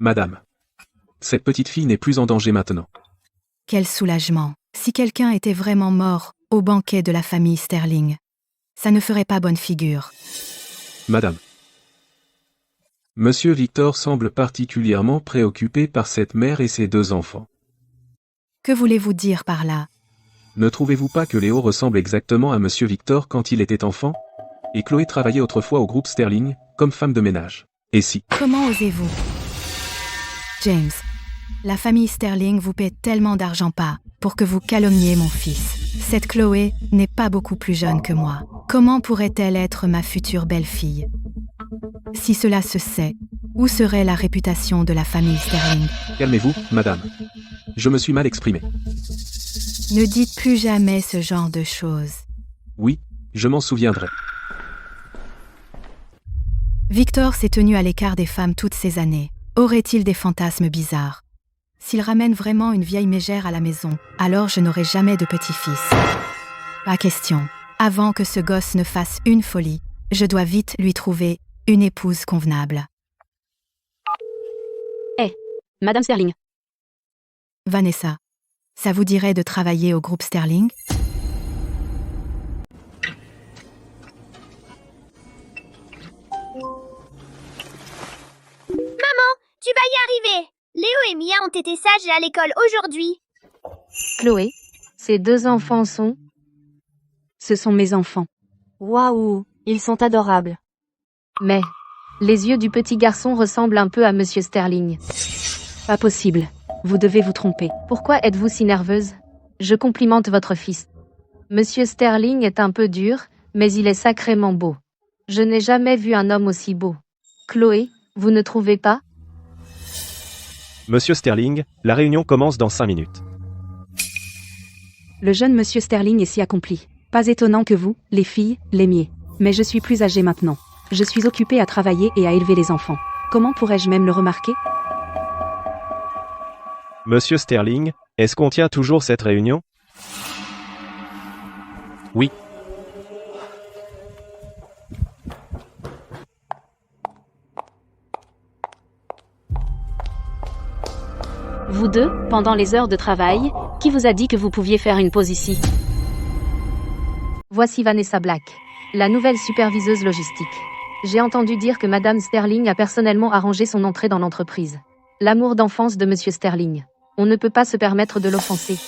Madame. Cette petite fille n'est plus en danger maintenant. Quel soulagement. Si quelqu'un était vraiment mort au banquet de la famille Sterling, ça ne ferait pas bonne figure. Madame. Monsieur Victor semble particulièrement préoccupé par cette mère et ses 2 enfants. Que voulez-vous dire par là? Ne trouvez-vous pas que Léo ressemble exactement à Monsieur Victor quand il était enfant? Et Chloé travaillait autrefois au groupe Sterling, comme femme de ménage. Et si? Comment osez-vous? James, la famille Sterling vous paie tellement d'argent pas pour que vous calomniez mon fils. Cette Chloé n'est pas beaucoup plus jeune que moi. Comment pourrait-elle être ma future belle-fille? Si cela se sait, où serait la réputation de la famille Sterling? Calmez-vous, madame. Je me suis mal exprimé. Ne dites plus jamais ce genre de choses. Oui, je m'en souviendrai. Victor s'est tenu à l'écart des femmes toutes ces années. Aurait-il des fantasmes bizarres? S'il ramène vraiment une vieille mégère à la maison, alors je n'aurai jamais de petit-fils. Pas question. Avant que ce gosse ne fasse une folie, je dois vite lui trouver une épouse convenable. Madame Sterling. Vanessa, ça vous dirait de travailler au groupe Sterling? Tu vas y arriver. Léo et Mia ont été sages à l'école aujourd'hui. Chloé, ces 2 enfants sont... Ce sont mes enfants. Waouh, ils sont adorables. Mais, les yeux du petit garçon ressemblent un peu à Monsieur Sterling. Pas possible. Vous devez vous tromper. Pourquoi êtes-vous si nerveuse? Je complimente votre fils. Monsieur Sterling est un peu dur, mais il est sacrément beau. Je n'ai jamais vu un homme aussi beau. Chloé, vous ne trouvez pas? Monsieur Sterling, la réunion commence dans 5 minutes. Le jeune monsieur Sterling est si accompli. Pas étonnant que vous, les filles, l'aimiez. Mais je suis plus âgée maintenant. Je suis occupée à travailler et à élever les enfants. Comment pourrais-je même le remarquer? Monsieur Sterling, est-ce qu'on tient toujours cette réunion? Oui. Vous deux, pendant les heures de travail, qui vous a dit que vous pouviez faire une pause ici? Voici Vanessa Black, la nouvelle superviseuse logistique. J'ai entendu dire que Madame Sterling a personnellement arrangé son entrée dans l'entreprise. L'amour d'enfance de Monsieur Sterling. On ne peut pas se permettre de l'offenser.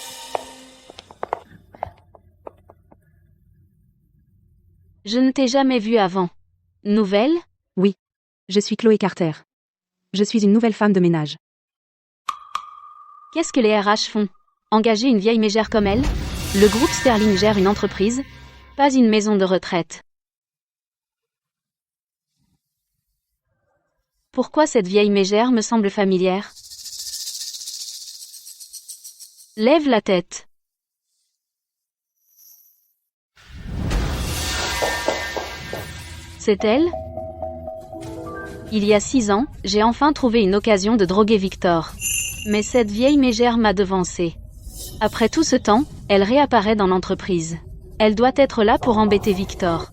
Je ne t'ai jamais vue avant. Nouvelle? Oui. Je suis Chloé Carter. Je suis une nouvelle femme de ménage. Qu'est-ce que les RH font? Engager une vieille mégère comme elle? Le groupe Sterling gère une entreprise, pas une maison de retraite. Pourquoi cette vieille mégère me semble familière? Lève la tête. C'est elle? Il y a 6 ans, j'ai enfin trouvé une occasion de droguer Victor. Mais cette vieille mégère m'a devancé. Après tout ce temps, elle réapparaît dans l'entreprise. Elle doit être là pour embêter Victor.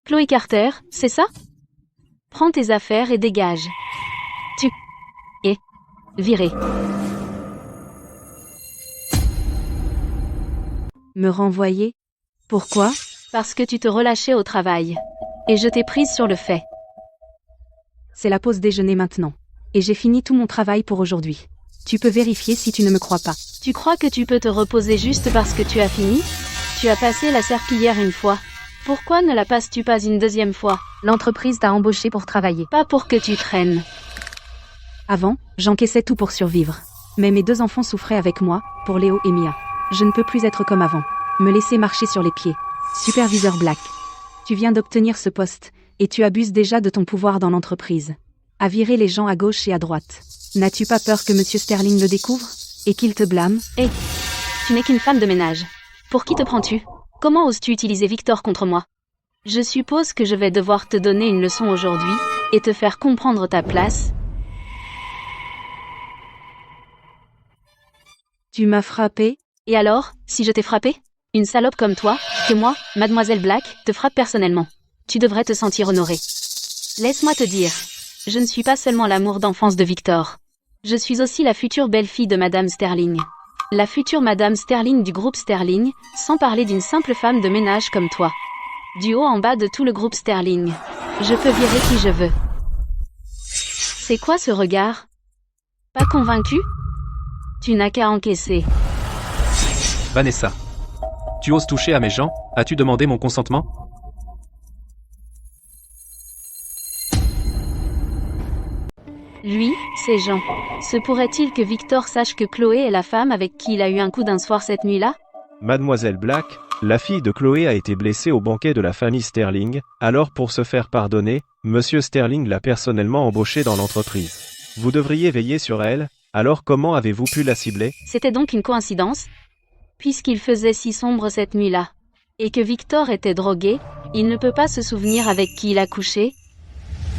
Chloé Carter, c'est ça? Prends tes affaires et dégage. Tu es viré. Me renvoyer? Pourquoi? Parce que tu te relâchais au travail. Et je t'ai prise sur le fait. C'est la pause déjeuner maintenant. Et j'ai fini tout mon travail pour aujourd'hui. Tu peux vérifier si tu ne me crois pas. Tu crois que tu peux te reposer juste parce que tu as fini? Tu as passé la serpillière une fois. Pourquoi ne la passes-tu pas une deuxième fois? L'entreprise t'a embauché pour travailler, pas pour que tu traînes. Avant, j'encaissais tout pour survivre. Mais mes 2 enfants souffraient avec moi, pour Léo et Mia. Je ne peux plus être comme avant. Me laisser marcher sur les pieds. Superviseur Black. Tu viens d'obtenir ce poste, et tu abuses déjà de ton pouvoir dans l'entreprise. À virer les gens à gauche et à droite. N'as-tu pas peur que Monsieur Sterling le découvre? Et qu'il te blâme? Hé, tu n'es qu'une femme de ménage. Pour qui te prends-tu? Comment oses-tu utiliser Victor contre moi? Je suppose que je vais devoir te donner une leçon aujourd'hui, et te faire comprendre ta place. Tu m'as frappé? Et alors, si je t'ai frappé? Une salope comme toi, que moi, Mademoiselle Black, te frappe personnellement. Tu devrais te sentir honorée. Laisse-moi te dire, je ne suis pas seulement l'amour d'enfance de Victor. Je suis aussi la future belle-fille de Madame Sterling. La future Madame Sterling du groupe Sterling, sans parler d'une simple femme de ménage comme toi. Du haut en bas de tout le groupe Sterling. Je peux virer qui je veux. C'est quoi ce regard? Pas convaincu? Tu n'as qu'à encaisser. Vanessa. Tu oses toucher à mes gens? As-tu demandé mon consentement? Ces gens. Se pourrait-il que Victor sache que Chloé est la femme avec qui il a eu un coup d'un soir cette nuit-là? Mademoiselle Black, la fille de Chloé a été blessée au banquet de la famille Sterling, alors pour se faire pardonner, Monsieur Sterling l'a personnellement embauchée dans l'entreprise. Vous devriez veiller sur elle, alors comment avez-vous pu la cibler? C'était donc une coïncidence? Puisqu'il faisait si sombre cette nuit-là, et que Victor était drogué, il ne peut pas se souvenir avec qui il a couché.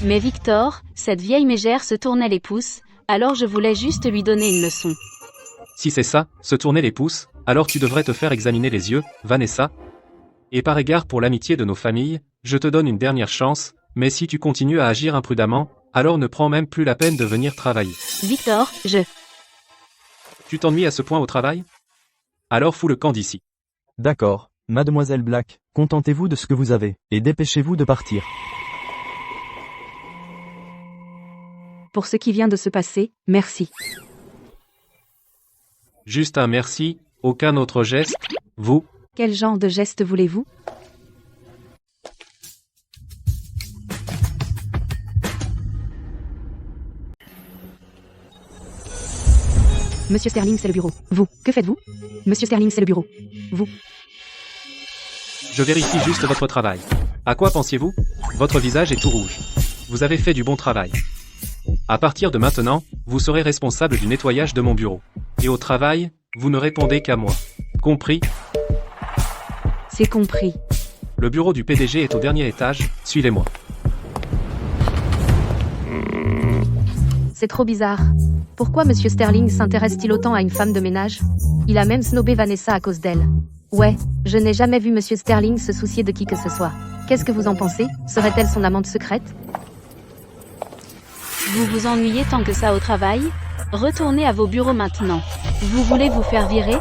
Mais Victor, cette vieille mégère se tournait les pouces, alors je voulais juste lui donner une leçon. Si c'est ça, se tourner les pouces, alors tu devrais te faire examiner les yeux, Vanessa. Et par égard pour l'amitié de nos familles, je te donne une dernière chance, mais si tu continues à agir imprudemment, alors ne prends même plus la peine de venir travailler. Victor, Tu t'ennuies à ce point au travail? Alors fous le camp d'ici. D'accord, Mademoiselle Black, contentez-vous de ce que vous avez, et dépêchez-vous de partir. Pour ce qui vient de se passer, merci. Juste un merci, aucun autre geste, vous? Quel genre de geste voulez-vous? Monsieur Sterling, c'est le bureau. Vous, que faites-vous? Monsieur Sterling, c'est le bureau. Vous. Je vérifie juste votre travail. À quoi pensiez-vous? Votre visage est tout rouge. Vous avez fait du bon travail. À partir de maintenant, vous serez responsable du nettoyage de mon bureau. Et au travail, vous ne répondez qu'à moi. Compris? C'est compris. Le bureau du PDG est au dernier étage, suivez-moi. C'est trop bizarre. Pourquoi Monsieur Sterling s'intéresse-t-il autant à une femme de ménage? Il a même snobé Vanessa à cause d'elle. Ouais, je n'ai jamais vu Monsieur Sterling se soucier de qui que ce soit. Qu'est-ce que vous en pensez? Serait-elle son amante secrète? vous vous ennuyez tant que ça au travail? Retournez à vos bureaux maintenant. Vous voulez vous faire virer?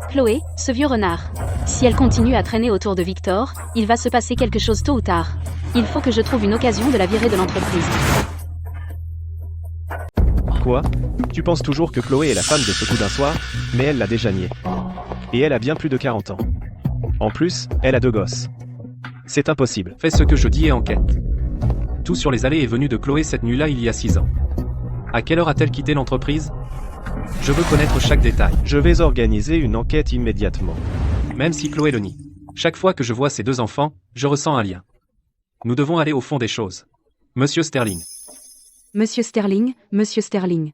Chloé, ce vieux renard. Si elle continue à traîner autour de Victor, il va se passer quelque chose tôt ou tard. Il faut que je trouve une occasion de la virer de l'entreprise. Quoi? Tu penses toujours que Chloé est la femme de ce coup d'un soir, mais elle l'a déjà nié. Et elle a bien plus de 40 ans. En plus, elle a 2 gosses. C'est impossible. Fais ce que je dis et enquête. Tout sur les allées et venues de Chloé cette nuit-là il y a 6 ans. À quelle heure a-t-elle quitté l'entreprise? Je veux connaître chaque détail. Je vais organiser une enquête immédiatement. Même si Chloé le nie. Chaque fois que je vois ces 2 enfants, je ressens un lien. Nous devons aller au fond des choses. Monsieur Sterling. Monsieur Sterling, Monsieur Sterling.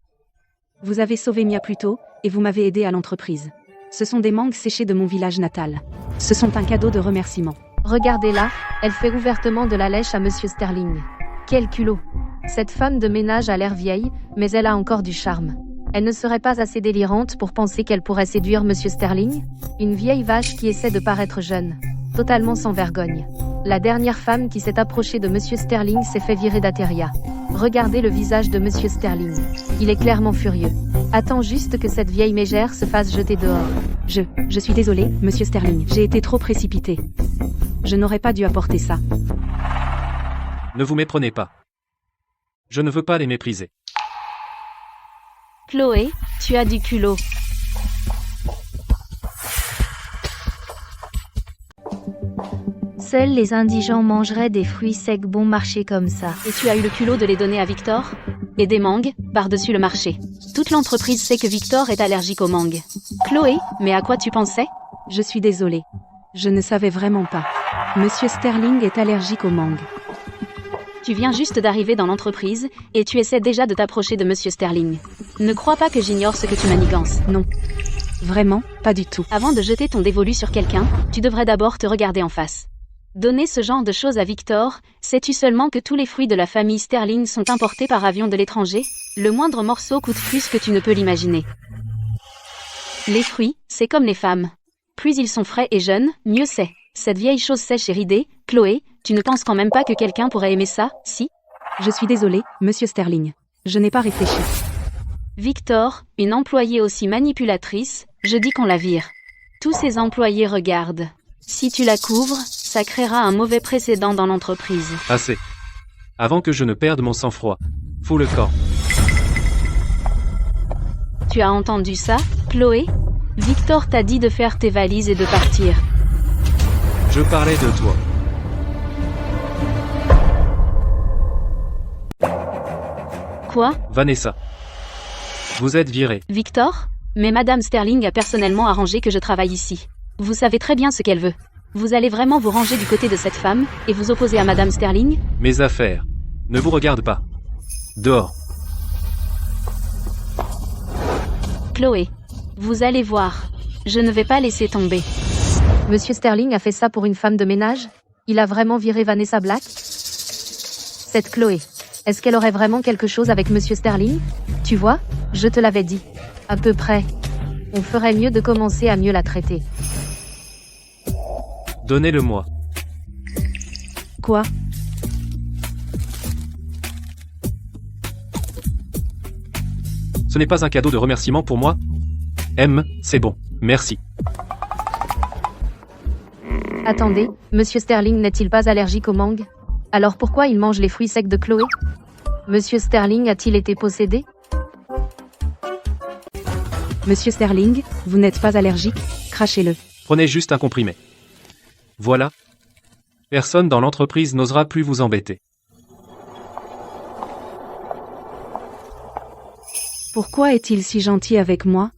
Vous avez sauvé Mia plus tôt, et vous m'avez aidé à l'entreprise. Ce sont des mangues séchées de mon village natal. Ce sont un cadeau de remerciement. Regardez-la, elle fait ouvertement de la lèche à Monsieur Sterling. Quel culot! Cette femme de ménage a l'air vieille, mais elle a encore du charme. Elle ne serait pas assez délirante pour penser qu'elle pourrait séduire Monsieur Sterling? Une vieille vache qui essaie de paraître jeune. Totalement sans vergogne. La dernière femme qui s'est approchée de Monsieur Sterling s'est fait virer d'Ateria. Regardez le visage de Monsieur Sterling. Il est clairement furieux. Attends juste que cette vieille mégère se fasse jeter dehors. Je suis désolée, Monsieur Sterling. J'ai été trop précipitée. Je n'aurais pas dû apporter ça. Ne vous méprenez pas. Je ne veux pas les mépriser. Chloé, tu as du culot. Seuls les indigents mangeraient des fruits secs bon marché comme ça. Et tu as eu le culot de les donner à Victor? Et des mangues, par-dessus le marché. Toute l'entreprise sait que Victor est allergique aux mangues. Chloé, mais à quoi tu pensais? Je suis désolée. Je ne savais vraiment pas. Monsieur Sterling est allergique aux mangues. Tu viens juste d'arriver dans l'entreprise, et tu essaies déjà de t'approcher de Monsieur Sterling. Ne crois pas que j'ignore ce que tu manigances. Non. Vraiment, pas du tout. Avant de jeter ton dévolu sur quelqu'un, tu devrais d'abord te regarder en face. Donner ce genre de choses à Victor, sais-tu seulement que tous les fruits de la famille Sterling sont importés par avion de l'étranger? Le moindre morceau coûte plus que tu ne peux l'imaginer. Les fruits, c'est comme les femmes. Plus ils sont frais et jeunes, mieux c'est. Cette vieille chose sèche et ridée, Chloé, tu ne penses quand même pas que quelqu'un pourrait aimer ça, si? Je suis désolée, Monsieur Sterling. Je n'ai pas réfléchi. Victor, une employée aussi manipulatrice, je dis qu'on la vire. Tous ces employés regardent. Si tu la couvres, ça créera un mauvais précédent dans l'entreprise. Assez. Avant que je ne perde mon sang-froid. Fous le camp. Tu as entendu ça, Chloé? Victor t'a dit de faire tes valises et de partir. Je parlais de toi. Quoi? Vanessa. Vous êtes viré. Victor? Mais Madame Sterling a personnellement arrangé que je travaille ici. Vous savez très bien ce qu'elle veut. Vous allez vraiment vous ranger du côté de cette femme, et vous opposer à Madame Sterling? Mes affaires ne vous regardent pas. Dehors. Chloé. Vous allez voir. Je ne vais pas laisser tomber. Monsieur Sterling a fait ça pour une femme de ménage? Il a vraiment viré Vanessa Black? Cette Chloé. Est-ce qu'elle aurait vraiment quelque chose avec Monsieur Sterling? Tu vois? Je te l'avais dit. À peu près. On ferait mieux de commencer à mieux la traiter. Donnez-le-moi. Quoi? Ce n'est pas un cadeau de remerciement pour moi? C'est bon. Merci. Attendez, Monsieur Sterling n'est-il pas allergique aux mangues? Alors pourquoi il mange les fruits secs de Chloé? Monsieur Sterling a-t-il été possédé? Monsieur Sterling, vous n'êtes pas allergique? Crachez-le. Prenez juste un comprimé. Voilà. Personne dans l'entreprise n'osera plus vous embêter. Pourquoi est-il si gentil avec moi?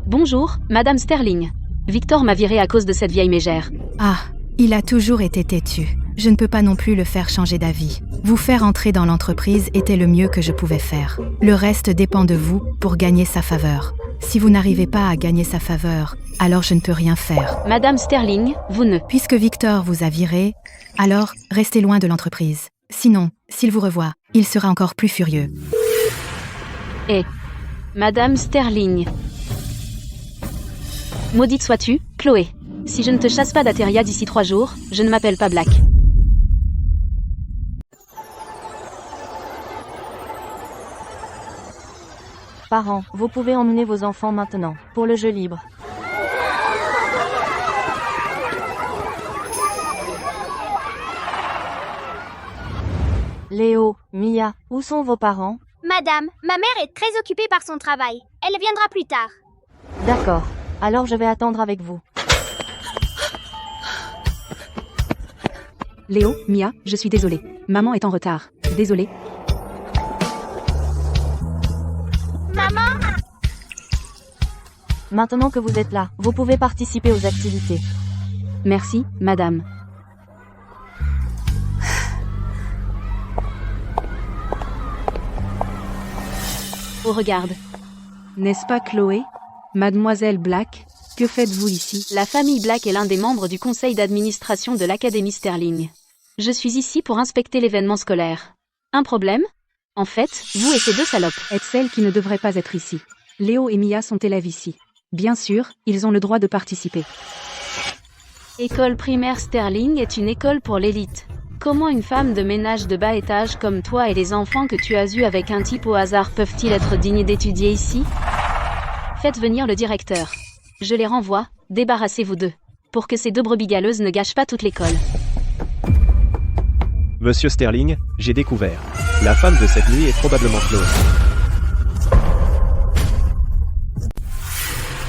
Bonjour, Madame Sterling. Victor m'a viré à cause de cette vieille mégère. Ah, il a toujours été têtu. Je ne peux pas non plus le faire changer d'avis. Vous faire entrer dans l'entreprise était le mieux que je pouvais faire. Le reste dépend de vous pour gagner sa faveur. Si vous n'arrivez pas à gagner sa faveur, alors je ne peux rien faire. Madame Sterling, vous ne... Puisque Victor vous a viré, alors restez loin de l'entreprise. Sinon, s'il vous revoit, il sera encore plus furieux. Madame Sterling. Maudite sois-tu, Chloé. Si je ne te chasse pas d'Ateria d'ici 3 jours, je ne m'appelle pas Black. Parents, vous pouvez emmener vos enfants maintenant, pour le jeu libre. Léo, Mia, où sont vos parents? Madame, ma mère est très occupée par son travail. Elle viendra plus tard. D'accord. Alors je vais attendre avec vous. Léo, Mia, je suis désolée. Maman est en retard. Désolée. Maman! Maintenant que vous êtes là, vous pouvez participer aux activités. Merci, madame. Oh, regarde. N'est-ce pas Chloé? Mademoiselle Black, que faites-vous ici? La famille Black est l'un des membres du conseil d'administration de l'Académie Sterling. Je suis ici pour inspecter l'événement scolaire. Un problème? En fait, vous et ces 2 salopes êtes celle qui ne devrait pas être ici. Léo et Mia sont élèves ici. Bien sûr, ils ont le droit de participer. École primaire Sterling est une école pour l'élite. Comment une femme de ménage de bas étage comme toi et les enfants que tu as eus avec un type au hasard peuvent-ils être dignes d'étudier ici? Faites venir le directeur. Je les renvoie, débarrassez-vous d'eux. Pour que ces 2 brebis galeuses ne gâchent pas toute l'école. Monsieur Sterling, j'ai découvert. La femme de cette nuit est probablement Chloé.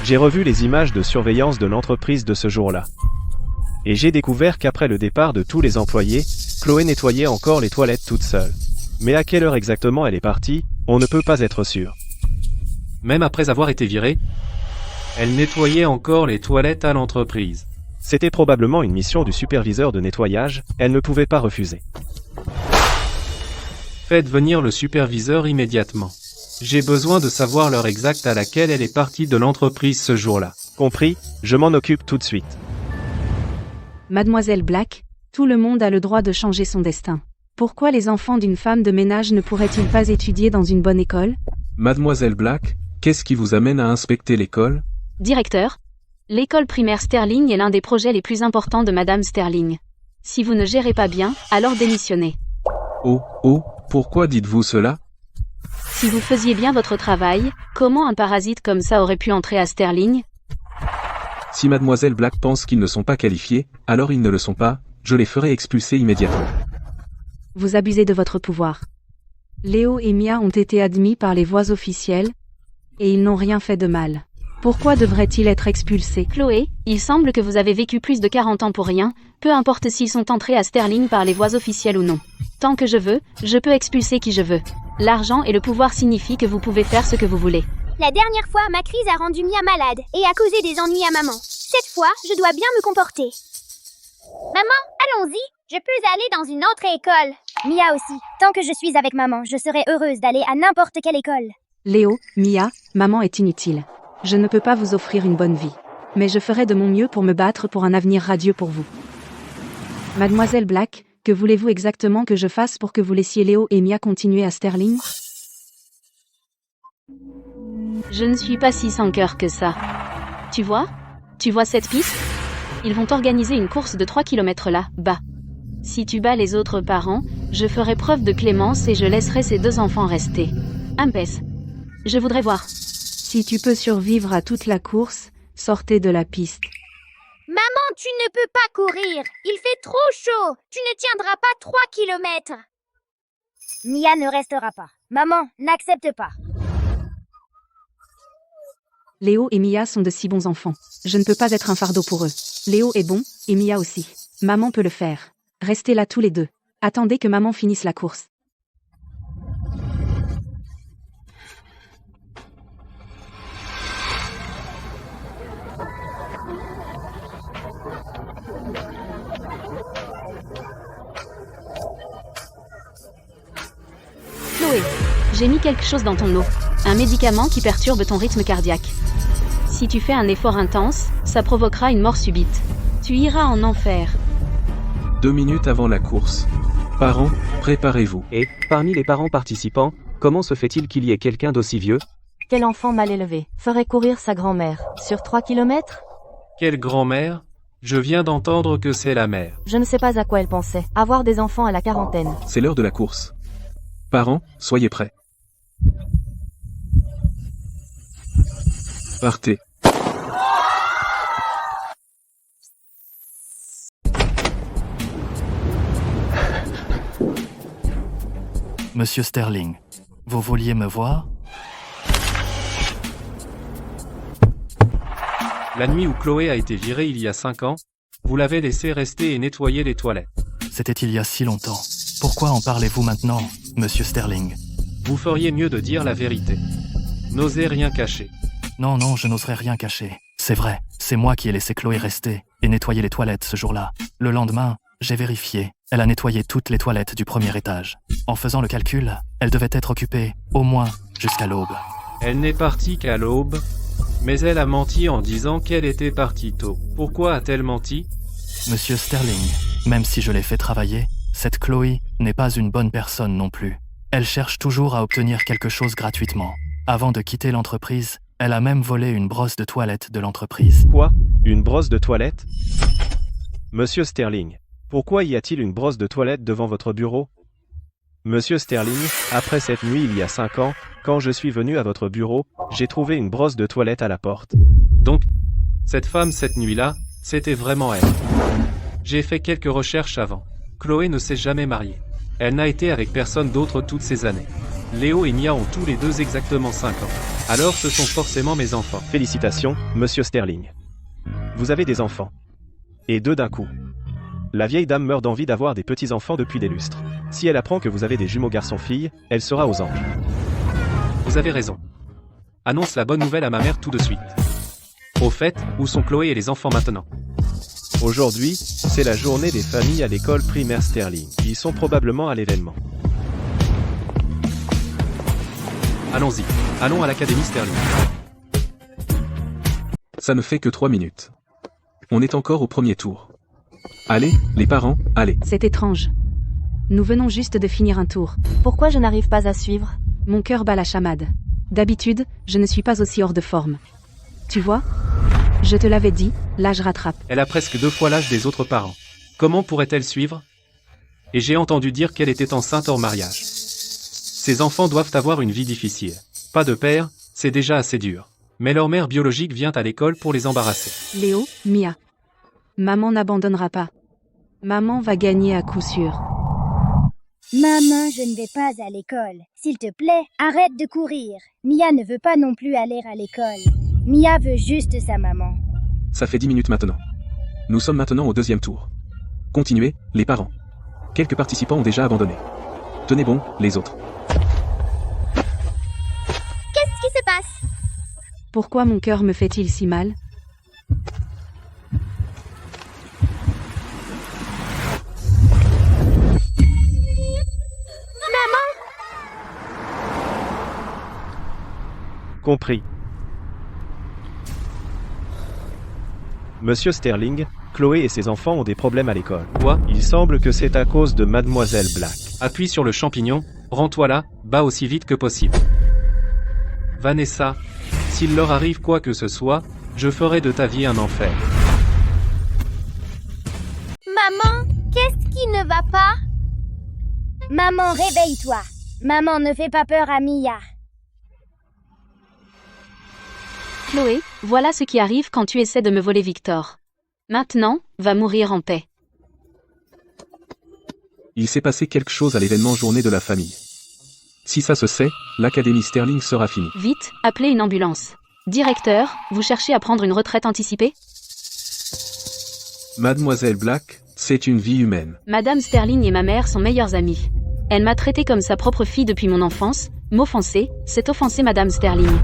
J'ai revu les images de surveillance de l'entreprise de ce jour-là. Et j'ai découvert qu'après le départ de tous les employés, Chloé nettoyait encore les toilettes toute seule. Mais à quelle heure exactement elle est partie, on ne peut pas être sûr. Même après avoir été virée, elle nettoyait encore les toilettes à l'entreprise. C'était probablement une mission du superviseur de nettoyage, elle ne pouvait pas refuser. Faites venir le superviseur immédiatement. J'ai besoin de savoir l'heure exacte à laquelle elle est partie de l'entreprise ce jour-là. Compris, je m'en occupe tout de suite. Mademoiselle Black, tout le monde a le droit de changer son destin. Pourquoi les enfants d'une femme de ménage ne pourraient-ils pas étudier dans une bonne école? Mademoiselle Black, qu'est-ce qui vous amène à inspecter l'école? Directeur, l'école primaire Sterling est l'un des projets les plus importants de Madame Sterling. Si vous ne gérez pas bien, alors démissionnez. Oh, pourquoi dites-vous cela? Si vous faisiez bien votre travail, comment un parasite comme ça aurait pu entrer à Sterling? Si Mademoiselle Black pense qu'ils ne sont pas qualifiés, alors ils ne le sont pas, je les ferai expulser immédiatement. Vous abusez de votre pouvoir. Léo et Mia ont été admis par les voies officielles, et ils n'ont rien fait de mal. Pourquoi devrait-il être expulsé? Chloé, il semble que vous avez vécu plus de 40 ans pour rien, peu importe s'ils sont entrés à Sterling par les voies officielles ou non. Tant que je veux, je peux expulser qui je veux. L'argent et le pouvoir signifient que vous pouvez faire ce que vous voulez. La dernière fois, ma crise a rendu Mia malade et a causé des ennuis à maman. Cette fois, je dois bien me comporter. Maman, allons-y. Je peux aller dans une autre école. Mia aussi. Tant que je suis avec maman, je serai heureuse d'aller à n'importe quelle école. Léo, Mia, maman est inutile. Je ne peux pas vous offrir une bonne vie. Mais je ferai de mon mieux pour me battre pour un avenir radieux pour vous. Mademoiselle Black, que voulez-vous exactement que je fasse pour que vous laissiez Léo et Mia continuer à Sterling? Je ne suis pas si sans cœur que ça. Tu vois cette piste? Ils vont organiser une course de 3 km là-bas. Si tu bats les autres parents, je ferai preuve de clémence et je laisserai ces 2 enfants rester. Impes. Je voudrais voir. Si tu peux survivre à toute la course, sortez de la piste. Maman, tu ne peux pas courir. Il fait trop chaud. Tu ne tiendras pas 3 kilomètres. Mia ne restera pas. Maman, n'accepte pas. Léo et Mia sont de si bons enfants. Je ne peux pas être un fardeau pour eux. Léo est bon, et Mia aussi. Maman peut le faire. Restez là tous les deux. Attendez que maman finisse la course. Chloé, j'ai mis quelque chose dans ton eau. Un médicament qui perturbe ton rythme cardiaque. Si tu fais un effort intense, ça provoquera une mort subite. Tu iras en enfer. 2 minutes avant la course. Parents, préparez-vous. Et, parmi les parents participants, comment se fait-il qu'il y ait quelqu'un d'aussi vieux? Quel enfant mal élevé ferait courir sa grand-mère sur 3 kilomètres? Quelle grand-mère? Je viens d'entendre que c'est la mère. Je ne sais pas à quoi elle pensait. Avoir des enfants à la quarantaine. C'est l'heure de la course. Parents, soyez prêts. Partez. Monsieur Sterling, vous vouliez me voir? La nuit où Chloé a été virée il y a 5 ans, vous l'avez laissée rester et nettoyer les toilettes. C'était il y a si longtemps. Pourquoi en parlez-vous maintenant, Monsieur Sterling? Vous feriez mieux de dire la vérité. N'osez rien cacher. Non, je n'oserais rien cacher. C'est vrai, c'est moi qui ai laissé Chloé rester et nettoyer les toilettes ce jour-là. Le lendemain, j'ai vérifié. Elle a nettoyé toutes les toilettes du premier étage. En faisant le calcul, elle devait être occupée, au moins, jusqu'à l'aube. Elle n'est partie qu'à l'aube, mais elle a menti en disant qu'elle était partie tôt. Pourquoi a-t-elle menti? Monsieur Sterling, même si je l'ai fait travailler, cette Chloé n'est pas une bonne personne non plus. Elle cherche toujours à obtenir quelque chose gratuitement. Avant de quitter l'entreprise, elle a même volé une brosse de toilette de l'entreprise. Quoi? Une brosse de toilette? Monsieur Sterling, pourquoi y a-t-il une brosse de toilette devant votre bureau? Monsieur Sterling, après cette nuit il y a 5 ans, quand je suis venu à votre bureau, j'ai trouvé une brosse de toilette à la porte. Donc, cette femme cette nuit-là, c'était vraiment elle. J'ai fait quelques recherches avant. Chloé ne s'est jamais mariée. Elle n'a été avec personne d'autre toutes ces années. Léo et Mia ont tous les deux exactement 5 ans. Alors ce sont forcément mes enfants. Félicitations, Monsieur Sterling. Vous avez des enfants. Et 2 d'un coup. La vieille dame meurt d'envie d'avoir des petits-enfants depuis des lustres. Si elle apprend que vous avez des jumeaux garçons-filles, elle sera aux anges. Vous avez raison. Annonce la bonne nouvelle à ma mère tout de suite. Au fait, où sont Chloé et les enfants maintenant? Aujourd'hui, c'est la journée des familles à l'école primaire Sterling. Ils sont probablement à l'événement. Allons-y. Allons à l'académie Sterling. Ça ne fait que 3 minutes. On est encore au premier tour. Allez, les parents, allez. C'est étrange. Nous venons juste de finir un tour. Pourquoi je n'arrive pas à suivre? Mon cœur bat la chamade. D'habitude, je ne suis pas aussi hors de forme. Tu vois? Je te l'avais dit, là je rattrape. Elle a presque 2 fois l'âge des autres parents. Comment pourrait-elle suivre? Et j'ai entendu dire qu'elle était enceinte hors mariage. Ces enfants doivent avoir une vie difficile. Pas de père, c'est déjà assez dur. Mais leur mère biologique vient à l'école pour les embarrasser. Léo, Mia. Maman n'abandonnera pas. Maman va gagner à coup sûr. Maman, je ne vais pas à l'école. S'il te plaît, arrête de courir. Mia ne veut pas non plus aller à l'école. Mia veut juste sa maman. Ça fait 10 minutes maintenant. Nous sommes maintenant au 2e tour. Continuez, les parents. Quelques participants ont déjà abandonné. Tenez bon, les autres. Qu'est-ce qui se passe? Pourquoi mon cœur me fait-il si mal? Compris. Monsieur Sterling, Chloé et ses enfants ont des problèmes à l'école. Quoi? Il semble que c'est à cause de Mademoiselle Black. Appuie sur le champignon, rends-toi là, bas aussi vite que possible. Vanessa, s'il leur arrive quoi que ce soit, je ferai de ta vie un enfer. Maman, qu'est-ce qui ne va pas? Maman, réveille-toi. Maman, ne fais pas peur à Mia. Chloé, voilà ce qui arrive quand tu essaies de me voler Victor. Maintenant, va mourir en paix. Il s'est passé quelque chose à l'événement journée de la famille. Si ça se sait, l'Académie Sterling sera finie. Vite, appelez une ambulance. Directeur, vous cherchez à prendre une retraite anticipée? Mademoiselle Black, c'est une vie humaine. Madame Sterling et ma mère sont meilleures amies. Elle m'a traité comme sa propre fille depuis mon enfance. M'offenser, c'est offenser Madame Sterling.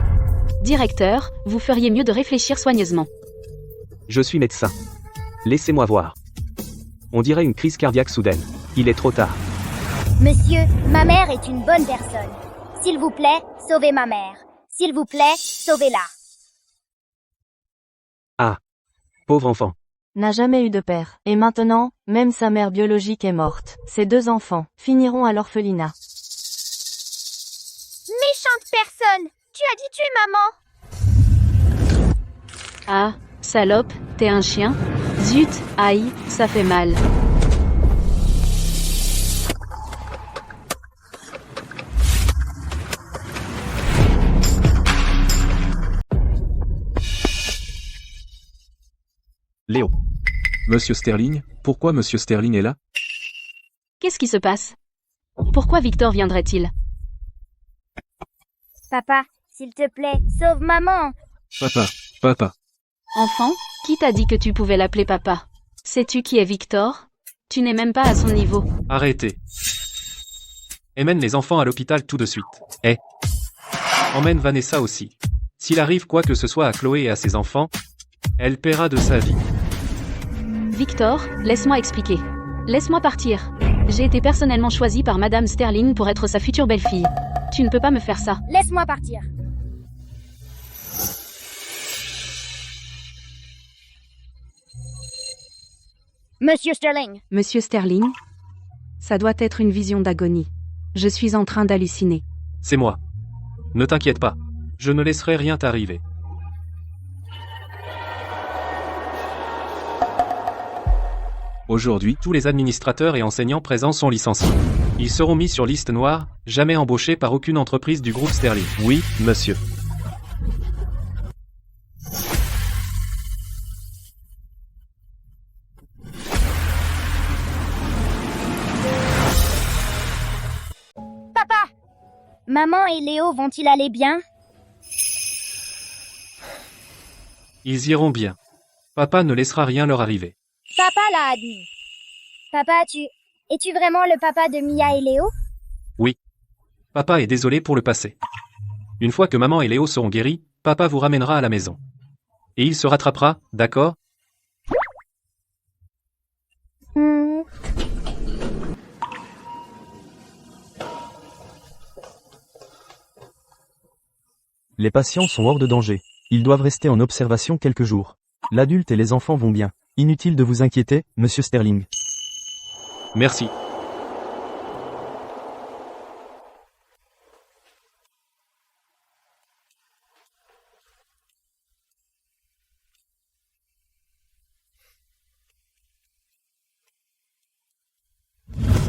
Directeur, vous feriez mieux de réfléchir soigneusement. Je suis médecin. Laissez-moi voir. On dirait une crise cardiaque soudaine. Il est trop tard. Monsieur, ma mère est une bonne personne. S'il vous plaît, sauvez ma mère. S'il vous plaît, sauvez-la. Ah. Pauvre enfant. N'a jamais eu de père. Et maintenant, même sa mère biologique est morte. Ses 2 enfants finiront à l'orphelinat. Méchante personne! Tu as dit tuer maman! Ah, salope, t'es un chien? Zut, aïe, ça fait mal. Léo. Monsieur Sterling, pourquoi Monsieur Sterling est là? Qu'est-ce qui se passe? Pourquoi Victor viendrait-il? Papa, s'il te plaît, sauve maman. Papa. Enfant, qui t'a dit que tu pouvais l'appeler papa? Sais-tu qui est Victor? Tu n'es même pas à son niveau. Arrêtez. Emmène les enfants à l'hôpital tout de suite. Emmène Vanessa aussi. S'il arrive quoi que ce soit à Chloé et à ses enfants, elle paiera de sa vie. Victor, laisse-moi expliquer. Laisse-moi partir. J'ai été personnellement choisie par Madame Sterling pour être sa future belle-fille. Tu ne peux pas me faire ça. Laisse-moi partir. Monsieur Sterling. Monsieur Sterling? Ça doit être une vision d'agonie. Je suis en train d'halluciner. C'est moi. Ne t'inquiète pas. Je ne laisserai rien t'arriver. Aujourd'hui, tous les administrateurs et enseignants présents sont licenciés. Ils seront mis sur liste noire, jamais embauchés par aucune entreprise du groupe Sterling. Oui, monsieur. Papa! Maman et Léo vont-ils aller bien? Ils iront bien. Papa ne laissera rien leur arriver. Papa l'a admis. Papa, es-tu vraiment le papa de Mia et Léo? Oui. Papa est désolé pour le passé. Une fois que maman et Léo seront guéris, papa vous ramènera à la maison. Et il se rattrapera, d'accord? Les patients sont hors de danger. Ils doivent rester en observation quelques jours. L'adulte et les enfants vont bien. Inutile de vous inquiéter, monsieur Sterling. Merci.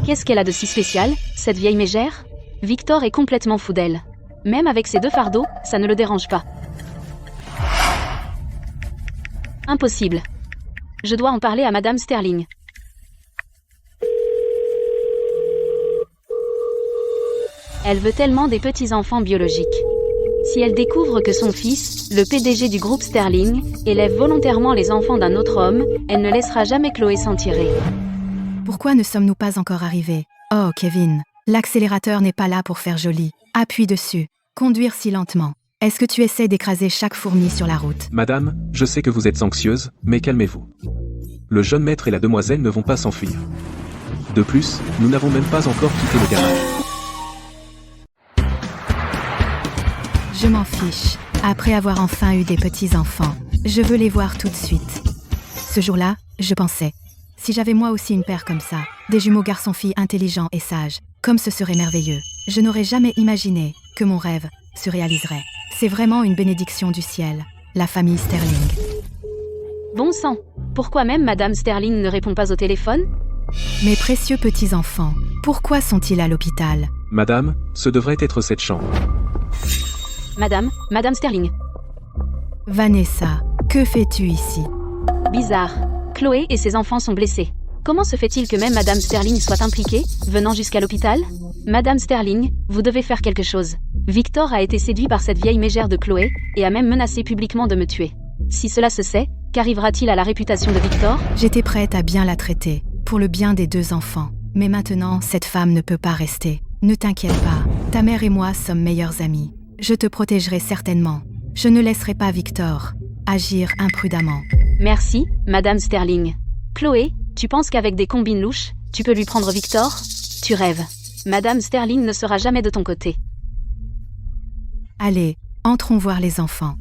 Qu'est-ce qu'elle a de si spécial, cette vieille mégère? Victor est complètement fou d'elle. Même avec ses 2 fardeaux, ça ne le dérange pas. Impossible. Je dois en parler à Madame Sterling. Elle veut tellement des petits-enfants biologiques. Si elle découvre que son fils, le PDG du groupe Sterling, élève volontairement les enfants d'un autre homme, elle ne laissera jamais Chloé s'en tirer. Pourquoi ne sommes-nous pas encore arrivés? Oh, Kevin, l'accélérateur n'est pas là pour faire joli. Appuie dessus. Conduire si lentement. Est-ce que tu essaies d'écraser chaque fourmi sur la route? Madame, je sais que vous êtes anxieuse, mais calmez-vous. Le jeune maître et la demoiselle ne vont pas s'enfuir. De plus, nous n'avons même pas encore quitté le garage. Je m'en fiche. Après avoir enfin eu des petits-enfants, je veux les voir tout de suite. Ce jour-là, je pensais, si j'avais moi aussi une paire comme ça, des jumeaux garçons-filles intelligents et sages, comme ce serait merveilleux. Je n'aurais jamais imaginé que mon rêve se réaliserait. C'est vraiment une bénédiction du ciel, la famille Sterling. Bon sang, pourquoi même Madame Sterling ne répond pas au téléphone? Mes précieux petits-enfants, pourquoi sont-ils à l'hôpital? Madame, ce devrait être cette chambre. Madame Sterling. Vanessa, que fais-tu ici? Bizarre. Chloé et ses enfants sont blessés. Comment se fait-il que même Madame Sterling soit impliquée, venant jusqu'à l'hôpital? Madame Sterling, vous devez faire quelque chose. Victor a été séduit par cette vieille mégère de Chloé, et a même menacé publiquement de me tuer. Si cela se sait, qu'arrivera-t-il à la réputation de Victor? J'étais prête à bien la traiter, pour le bien des 2 enfants. Mais maintenant, cette femme ne peut pas rester. Ne t'inquiète pas, ta mère et moi sommes meilleures amies. Je te protégerai certainement. Je ne laisserai pas Victor agir imprudemment. Merci, Madame Sterling. Chloé, tu penses qu'avec des combines louches, tu peux lui prendre Victor? Tu rêves. Madame Sterling ne sera jamais de ton côté. Allez, entrons voir les enfants.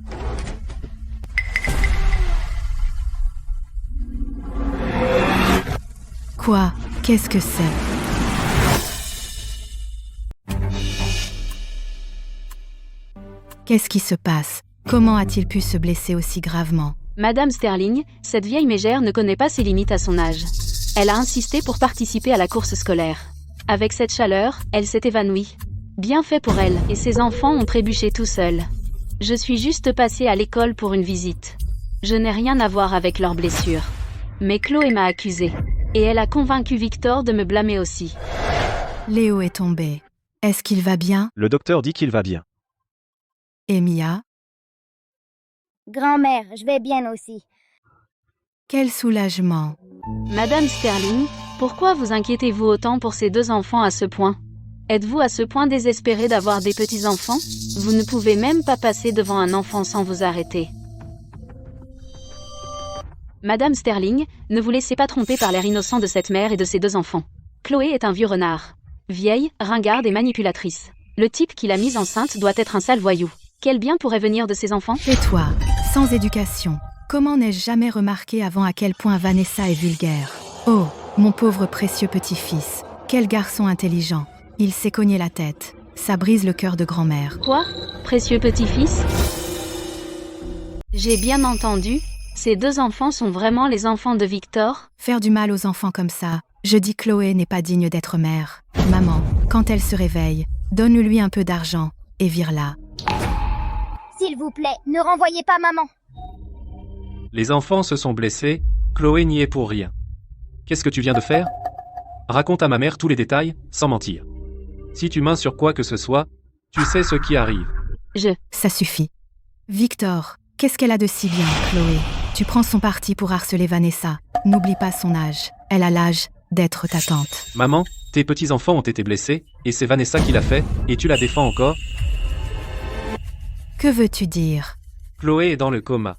Quoi? Qu'est-ce que c'est? Qu'est-ce qui se passe? Comment a-t-il pu se blesser aussi gravement? Madame Sterling, cette vieille mégère ne connaît pas ses limites à son âge. Elle a insisté pour participer à la course scolaire. Avec cette chaleur, elle s'est évanouie. Bien fait pour elle, et ses enfants ont trébuché tout seuls. Je suis juste passée à l'école pour une visite. Je n'ai rien à voir avec leurs blessures. Mais Chloé m'a accusée. Et elle a convaincu Victor de me blâmer aussi. Léo est tombé. Est-ce qu'il va bien? Le docteur dit qu'il va bien. Et Mia? Grand-mère, je vais bien aussi. Quel soulagement. Madame Sterling, pourquoi vous inquiétez-vous autant pour ces 2 enfants à ce point? Êtes-vous à ce point désespéré d'avoir des petits-enfants? Vous ne pouvez même pas passer devant un enfant sans vous arrêter. Madame Sterling, ne vous laissez pas tromper par l'air innocent de cette mère et de ses 2 enfants. Chloé est un vieux renard. Vieille, ringarde et manipulatrice. Le type qui l'a mise enceinte doit être un sale voyou. Quel bien pourrait venir de ses enfants? Tais-toi, sans éducation. Comment n'ai-je jamais remarqué avant à quel point Vanessa est vulgaire? Oh, mon pauvre précieux petit-fils. Quel garçon intelligent. Il s'est cogné la tête. Ça brise le cœur de grand-mère. Quoi? Précieux petit-fils? J'ai bien entendu. Ces 2 enfants sont vraiment les enfants de Victor? Faire du mal aux enfants comme ça, je dis Chloé n'est pas digne d'être mère. Maman, quand elle se réveille, donne-lui un peu d'argent et vire-la. S'il vous plaît, ne renvoyez pas maman. Les enfants se sont blessés, Chloé n'y est pour rien. Qu'est-ce que tu viens de faire? Raconte à ma mère tous les détails, sans mentir. Si tu mens sur quoi que ce soit, tu sais ce qui arrive. Ça suffit. Victor, qu'est-ce qu'elle a de si bien, Chloé? Tu prends son parti pour harceler Vanessa. N'oublie pas son âge. Elle a l'âge d'être ta tante. Maman, tes petits-enfants ont été blessés, et c'est Vanessa qui l'a fait, et tu la défends encore? Que veux-tu dire? Chloé est dans le coma.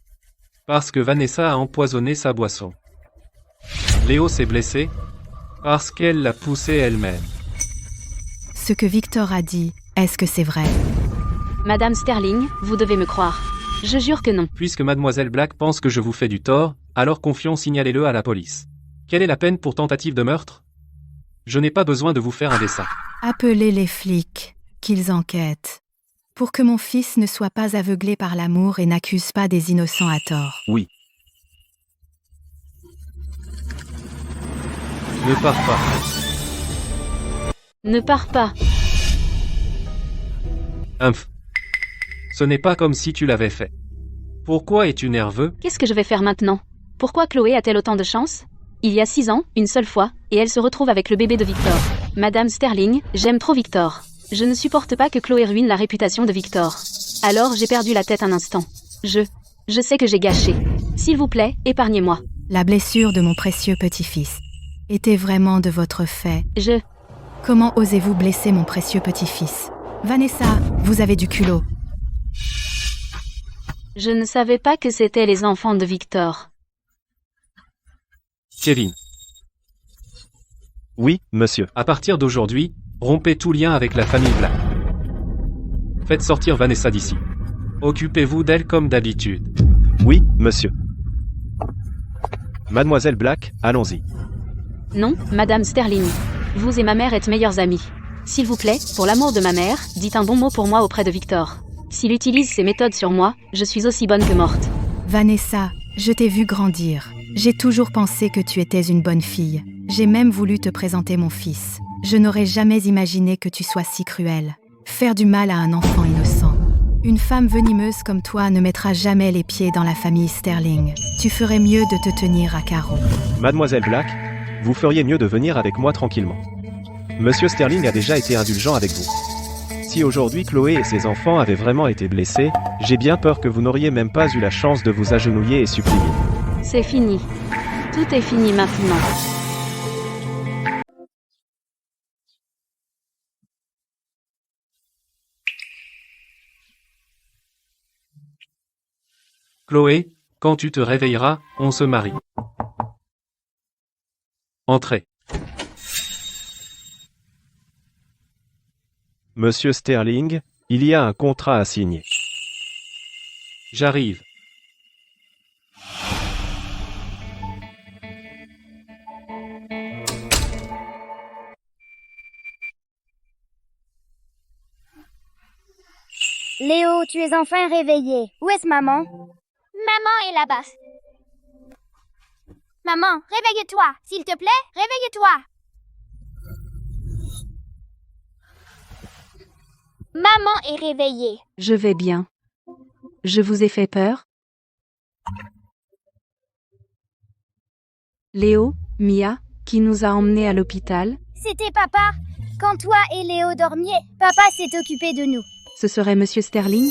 Parce que Vanessa a empoisonné sa boisson. Léo s'est blessé, parce qu'elle l'a poussé elle-même. Ce que Victor a dit, est-ce que c'est vrai? Madame Sterling, vous devez me croire. Je jure que non. Puisque Mademoiselle Black pense que je vous fais du tort, alors confions, signalez-le à la police. Quelle est la peine pour tentative de meurtre? Je n'ai pas besoin de vous faire un dessin. Appelez les flics, qu'ils enquêtent. Pour que mon fils ne soit pas aveuglé par l'amour et n'accuse pas des innocents à tort. Oui. Ne pars pas. Ne pars pas. Humph. Ce n'est pas comme si tu l'avais fait. Pourquoi es-tu nerveux? Qu'est-ce que je vais faire maintenant? Pourquoi Chloé a-t-elle autant de chance? Il y a 6 ans, une seule fois, et elle se retrouve avec le bébé de Victor. Madame Sterling, j'aime trop Victor. Je ne supporte pas que Chloé ruine la réputation de Victor. Alors j'ai perdu la tête un instant. Je sais que j'ai gâché. S'il vous plaît, épargnez-moi. La blessure de mon précieux petit-fils était vraiment de votre fait. Comment osez-vous blesser mon précieux petit-fils? Vanessa, vous avez du culot. Je ne savais pas que c'étaient les enfants de Victor. Kevin. Oui, monsieur. À partir d'aujourd'hui, rompez tout lien avec la famille Black. Faites sortir Vanessa d'ici. Occupez-vous d'elle comme d'habitude. Oui, monsieur. Mademoiselle Black, allons-y. Non, Madame Sterling. Vous et ma mère êtes meilleures amies. S'il vous plaît, pour l'amour de ma mère, dites un bon mot pour moi auprès de Victor. S'il utilise ses méthodes sur moi, je suis aussi bonne que morte. Vanessa, je t'ai vu grandir. J'ai toujours pensé que tu étais une bonne fille. J'ai même voulu te présenter mon fils. Je n'aurais jamais imaginé que tu sois si cruelle. Faire du mal à un enfant innocent. Une femme venimeuse comme toi ne mettra jamais les pieds dans la famille Sterling. Tu ferais mieux de te tenir à carreau. Mademoiselle Black, vous feriez mieux de venir avec moi tranquillement. Monsieur Sterling a déjà été indulgent avec vous. Si aujourd'hui Chloé et ses enfants avaient vraiment été blessés, j'ai bien peur que vous n'auriez même pas eu la chance de vous agenouiller et supplier. C'est fini. Tout est fini maintenant. Chloé, quand tu te réveilleras, on se marie. Entrez. Monsieur Sterling, il y a un contrat à signer. J'arrive. Léo, tu es enfin réveillé. Où est-ce maman? Maman est là-bas. Maman, réveille-toi. S'il te plaît, réveille-toi. Maman est réveillée. Je vais bien. Je vous ai fait peur? Léo, Mia, qui nous a emmenés à l'hôpital? C'était papa. Quand toi et Léo dormiez, papa s'est occupé de nous. Ce serait Monsieur Sterling?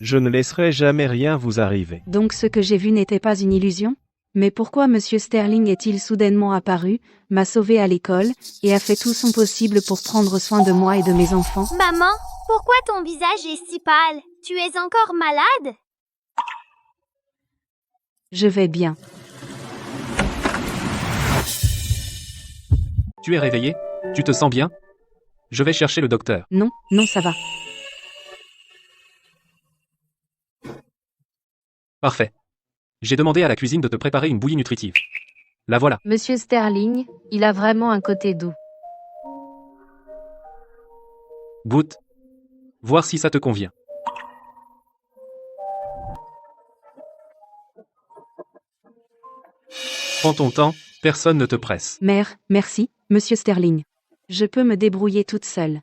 Je ne laisserai jamais rien vous arriver. Donc ce que j'ai vu n'était pas une illusion? Mais pourquoi Monsieur Sterling est-il soudainement apparu, m'a sauvé à l'école, et a fait tout son possible pour prendre soin de moi et de mes enfants? Maman, pourquoi ton visage est si pâle? Tu es encore malade? Je vais bien. Tu es réveillé? Tu te sens bien? Je vais chercher le docteur. Non, ça va. Parfait. J'ai demandé à la cuisine de te préparer une bouillie nutritive. La voilà. Monsieur Sterling, il a vraiment un côté doux. Goûte. Voir si ça te convient. Prends ton temps, personne ne te presse. Mère, merci, Monsieur Sterling. Je peux me débrouiller toute seule.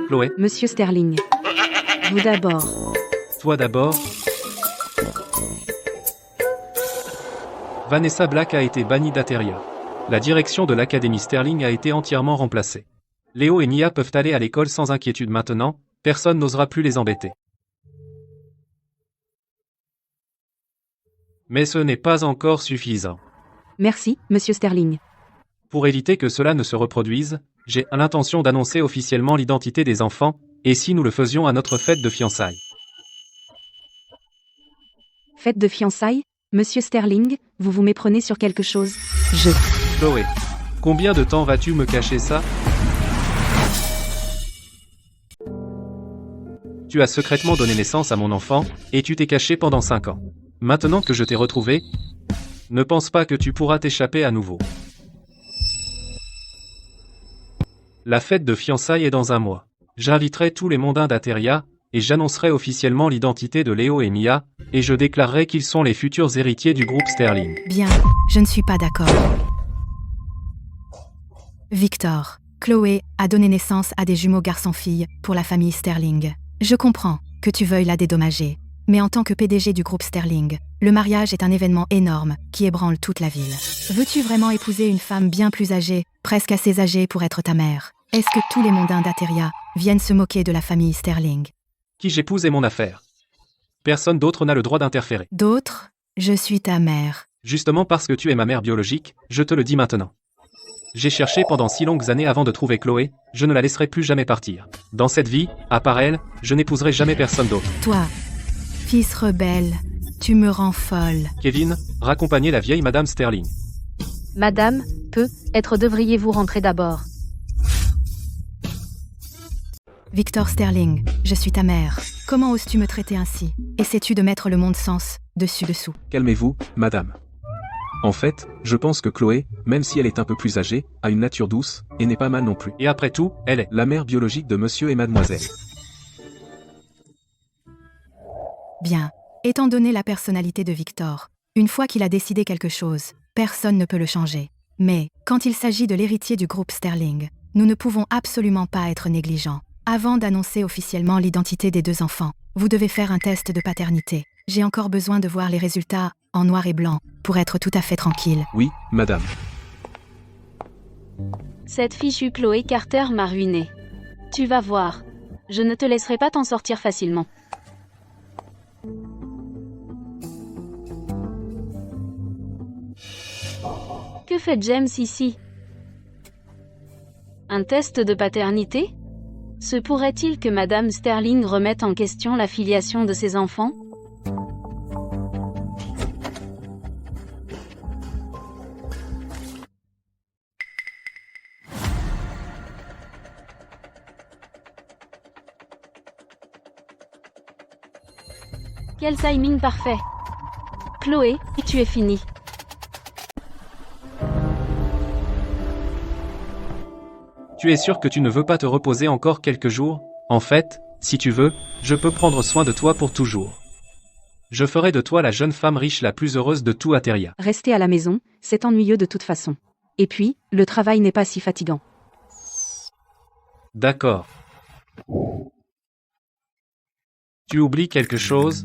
Chloé. Monsieur Sterling. Vous d'abord. Toi d'abord. Vanessa Black a été bannie d'Ateria. La direction de l'Académie Sterling a été entièrement remplacée. Léo et Mia peuvent aller à l'école sans inquiétude maintenant, personne n'osera plus les embêter. Mais ce n'est pas encore suffisant. Merci, Monsieur Sterling. Pour éviter que cela ne se reproduise, j'ai l'intention d'annoncer officiellement l'identité des enfants, et si nous le faisions à notre fête de fiançailles. Fête de fiançailles? Monsieur Sterling, vous vous méprenez sur quelque chose? Chloé, combien de temps vas-tu me cacher ça? Tu as secrètement donné naissance à mon enfant, et tu t'es caché pendant 5 ans. Maintenant que je t'ai retrouvé, ne pense pas que tu pourras t'échapper à nouveau. La fête de fiançailles est dans 1 mois. J'inviterai tous les mondains d'Ateria, et j'annoncerai officiellement l'identité de Léo et Mia, et je déclarerai qu'ils sont les futurs héritiers du groupe Sterling. Bien, je ne suis pas d'accord. Victor, Chloé a donné naissance à des jumeaux garçons-filles pour la famille Sterling. Je comprends que tu veuilles la dédommager. mais en tant que PDG du groupe Sterling, le mariage est un événement énorme qui ébranle toute la ville. Veux-tu vraiment épouser une femme bien plus âgée, presque assez âgée pour être ta mère? Est-ce que tous les mondains d'Ateria viennent se moquer de la famille Sterling? Qui j'épouse est mon affaire. Personne d'autre n'a le droit d'interférer. D'autres? Je suis ta mère. Justement parce que tu es ma mère biologique, je te le dis maintenant. J'ai cherché pendant si longues années avant de trouver Chloé, je ne la laisserai plus jamais partir. Dans cette vie, à part elle, je n'épouserai jamais personne d'autre. Toi, fils rebelle, tu me rends folle. Kevin, raccompagnez la vieille Madame Sterling. Madame, devriez-vous rentrer d'abord? Victor Sterling, je suis ta mère. Comment oses-tu me traiter ainsi? Essaies-tu de mettre le monde sens dessus-dessous? Calmez-vous, madame. En fait, je pense que Chloé, même si elle est un peu plus âgée, a une nature douce, et n'est pas mal non plus. Et après tout, elle est la mère biologique de monsieur et mademoiselle. Bien. Étant donné la personnalité de Victor, une fois qu'il a décidé quelque chose, personne ne peut le changer. Mais, quand il s'agit de l'héritier du groupe Sterling, nous ne pouvons absolument pas être négligents. Avant d'annoncer officiellement l'identité des 2 enfants, vous devez faire un test de paternité. J'ai encore besoin de voir les résultats, en noir et blanc, pour être tout à fait tranquille. Oui, madame. Cette fichue Chloé Carter m'a ruiné. Tu vas voir. Je ne te laisserai pas t'en sortir facilement. Que fait James ici? Un test de paternité? Se pourrait-il que Madame Sterling remette en question la filiation de ses enfants? Quel timing parfait! Chloé, tu es finie. Tu es sûr que tu ne veux pas te reposer encore quelques jours? En fait, si tu veux, je peux prendre soin de toi pour toujours. Je ferai de toi la jeune femme riche la plus heureuse de tout Ateria. Rester à la maison, c'est ennuyeux de toute façon. Et puis, le travail n'est pas si fatigant. D'accord. Tu oublies quelque chose?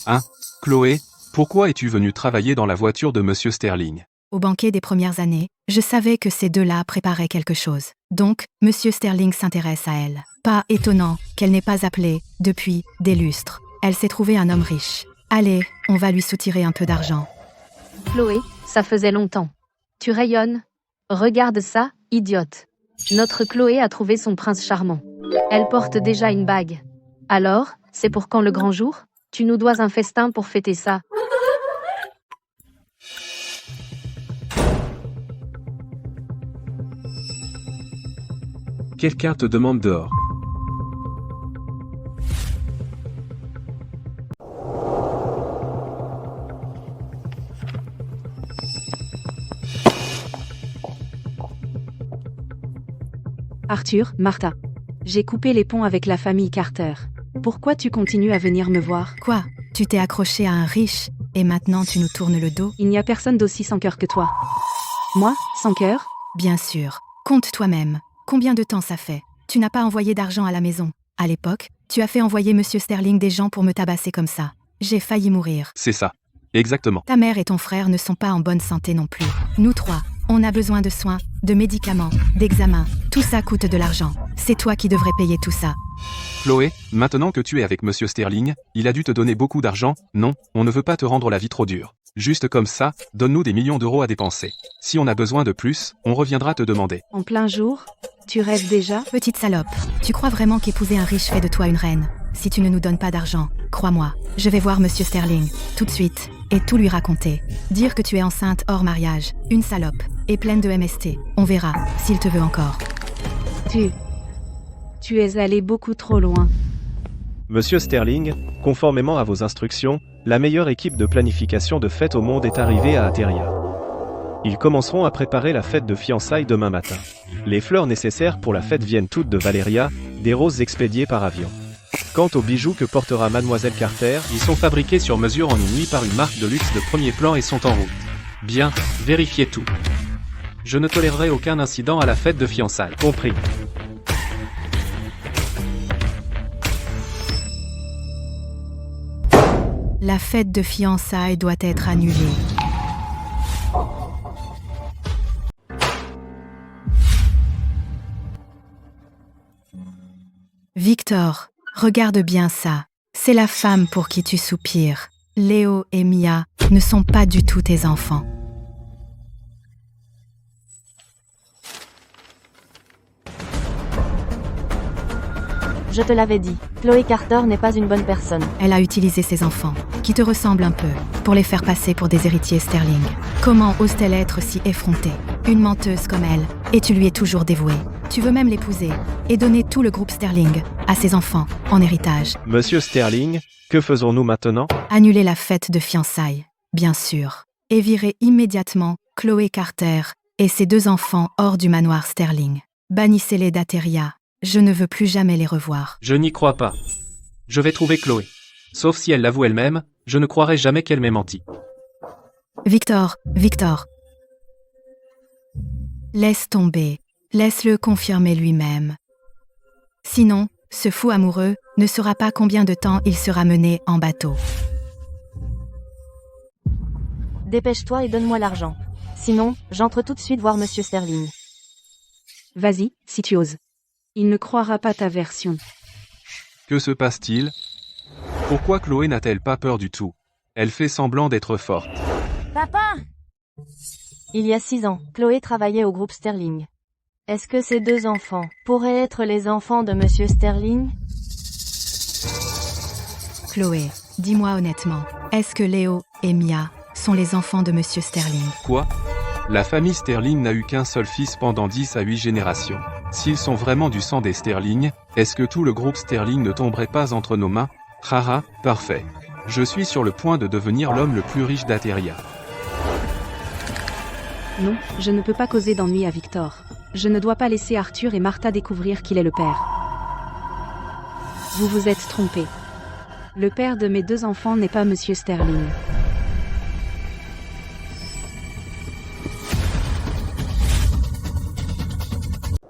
Hein, Chloé, pourquoi es-tu venue travailler dans la voiture de monsieur Sterling? Au banquet des premières années, je savais que ces 2-là préparaient quelque chose. Donc, monsieur Sterling s'intéresse à elle. Pas étonnant qu'elle n'ait pas appelé, depuis, des lustres. Elle s'est trouvée un homme riche. Allez, on va lui soutirer un peu d'argent. Chloé, ça faisait longtemps. Tu rayonnes. Regarde ça, idiote. Notre Chloé a trouvé son prince charmant. Elle porte déjà une bague. Alors, c'est pour quand le grand jour? Tu nous dois un festin pour fêter ça. Quelqu'un te demande dehors. Arthur, Martha. J'ai coupé les ponts avec la famille Carter. Pourquoi tu continues à venir me voir? Quoi? Tu t'es accroché à un riche, et maintenant tu nous tournes le dos? Il n'y a personne d'aussi sans cœur que toi. Moi, sans cœur? Bien sûr. Compte toi-même. Combien de temps ça fait? Tu n'as pas envoyé d'argent à la maison. À l'époque, tu as fait envoyer monsieur Sterling des gens pour me tabasser comme ça. J'ai failli mourir. C'est ça. Exactement. Ta mère et ton frère ne sont pas en bonne santé non plus. Nous 3, on a besoin de soins, de médicaments, d'examens. Tout ça coûte de l'argent. C'est toi qui devrais payer tout ça. Chloé, maintenant que tu es avec monsieur Sterling, il a dû te donner beaucoup d'argent. Non, on ne veut pas te rendre la vie trop dure. Juste comme ça, donne-nous des millions d'euros à dépenser. Si on a besoin de plus, on reviendra te demander. En plein jour? Tu rêves déjà? Petite salope, tu crois vraiment qu'épouser un riche fait de toi une reine? Si tu ne nous donnes pas d'argent, crois-moi, je vais voir monsieur Sterling, tout de suite, et tout lui raconter. Dire que tu es enceinte hors mariage, une salope, et pleine de MST. On verra, s'il te veut encore. Tu es allé beaucoup trop loin. Monsieur Sterling, conformément à vos instructions, la meilleure équipe de planification de fête au monde est arrivée à Ateria. Ils commenceront à préparer la fête de fiançailles demain matin. Les fleurs nécessaires pour la fête viennent toutes de Valeria, des roses expédiées par avion. Quant aux bijoux que portera mademoiselle Carter, ils sont fabriqués sur mesure en une nuit par une marque de luxe de premier plan et sont en route. Bien, vérifiez tout. Je ne tolérerai aucun incident à la fête de fiançailles. Compris. La fête de fiançailles doit être annulée. Victor, regarde bien ça. C'est la femme pour qui tu soupires. Léo et Mia ne sont pas du tout tes enfants. Je te l'avais dit, Chloé Carter n'est pas une bonne personne. Elle a utilisé ses enfants, qui te ressemblent un peu, pour les faire passer pour des héritiers Sterling. Comment ose-t-elle être si effrontée? Une menteuse comme elle, et tu lui es toujours dévoué. Tu veux même l'épouser, et donner tout le groupe Sterling, à ses enfants, en héritage. Monsieur Sterling, que faisons-nous maintenant? Annuler la fête de fiançailles, bien sûr. Et virer immédiatement Chloé Carter et ses 2 enfants hors du manoir Sterling. Bannissez-les d'Ateria. Je ne veux plus jamais les revoir. Je n'y crois pas. Je vais trouver Chloé. Sauf si elle l'avoue elle-même, je ne croirai jamais qu'elle m'ait menti. Victor. Laisse tomber. Laisse-le confirmer lui-même. Sinon, ce fou amoureux ne saura pas combien de temps il sera mené en bateau. Dépêche-toi et donne-moi l'argent. Sinon, j'entre tout de suite voir Monsieur Sterling. Vas-y, si tu oses. Il ne croira pas ta version. Que se passe-t-il? Pourquoi Chloé n'a-t-elle pas peur du tout? Elle fait semblant d'être forte. Papa! Il y a 6 ans, Chloé travaillait au groupe Sterling. Est-ce que ces 2 enfants pourraient être les enfants de Monsieur Sterling? Chloé, dis-moi honnêtement, est-ce que Léo et Mia sont les enfants de Monsieur Sterling? Quoi? La famille Sterling n'a eu qu'un seul fils pendant 10 à 8 générations. S'ils sont vraiment du sang des Sterling, est-ce que tout le groupe Sterling ne tomberait pas entre nos mains? Haha, parfait. Je suis sur le point de devenir l'homme le plus riche d'Ateria. Non, je ne peux pas causer d'ennui à Victor. Je ne dois pas laisser Arthur et Martha découvrir qu'il est le père. Vous vous êtes trompés. Le père de mes 2 enfants n'est pas Monsieur Sterling.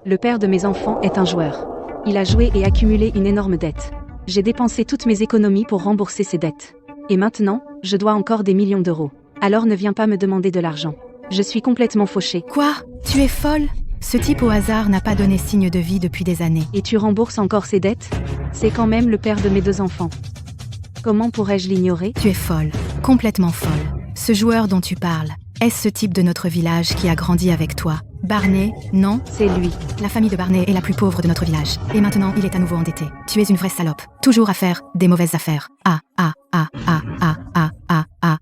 Le père de mes enfants est un joueur. Il a joué et accumulé une énorme dette. J'ai dépensé toutes mes économies pour rembourser ces dettes. Et maintenant, je dois encore des millions d'euros. Alors ne viens pas me demander de l'argent. Je suis complètement fauchée. Quoi? Tu es folle? Ce type au hasard n'a pas donné signe de vie depuis des années. Et tu rembourses encore ses dettes? C'est quand même le père de mes 2 enfants. Comment pourrais-je l'ignorer? Tu es folle, complètement folle. Ce joueur dont tu parles, est-ce ce type de notre village qui a grandi avec toi? Barney? Non? C'est lui. La famille de Barney est la plus pauvre de notre village. Et maintenant, il est à nouveau endetté. Tu es une vraie salope. Toujours à faire des mauvaises affaires.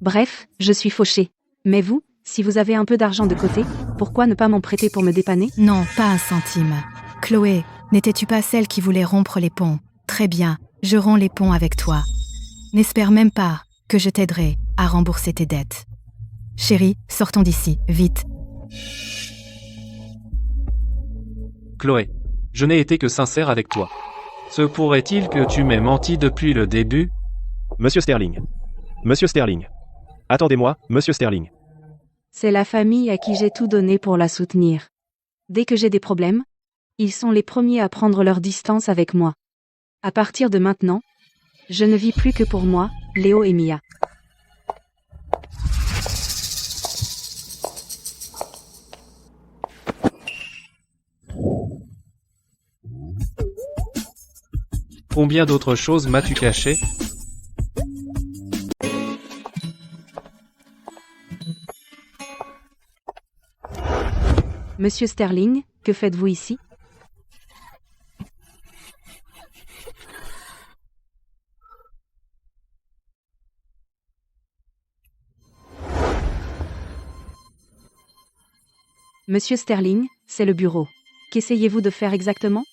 Bref, je suis fauchée. Mais vous, si vous avez un peu d'argent de côté, pourquoi ne pas m'en prêter pour me dépanner? Non, pas un centime. Chloé, n'étais-tu pas celle qui voulait rompre les ponts? Très bien, je romps les ponts avec toi. N'espère même pas que je t'aiderai à rembourser tes dettes. Chérie, sortons d'ici, vite. Chloé, je n'ai été que sincère avec toi. Se pourrait-il que tu m'aies menti depuis le début? Monsieur Sterling. Monsieur Sterling. Attendez-moi, Monsieur Sterling. C'est la famille à qui j'ai tout donné pour la soutenir. Dès que j'ai des problèmes, ils sont les premiers à prendre leur distance avec moi. À partir de maintenant, je ne vis plus que pour moi, Léo et Mia. Combien d'autres choses m'as-tu caché? Monsieur Sterling, que faites-vous ici? Monsieur Sterling, c'est le bureau. Qu'essayez-vous de faire exactement?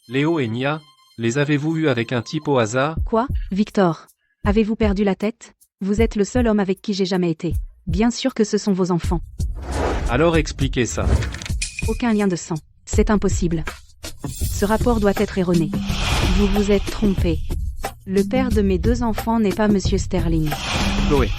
Léo et Mia, les avez-vous vus avec un type au hasard? Quoi, Victor? Avez-vous perdu la tête? Vous êtes le seul homme avec qui j'ai jamais été. Bien sûr que ce sont vos enfants. Alors expliquez ça. Aucun lien de sang. C'est impossible. Ce rapport doit être erroné. Vous vous êtes trompé. Le père de mes 2 enfants n'est pas Monsieur Sterling. Chloé,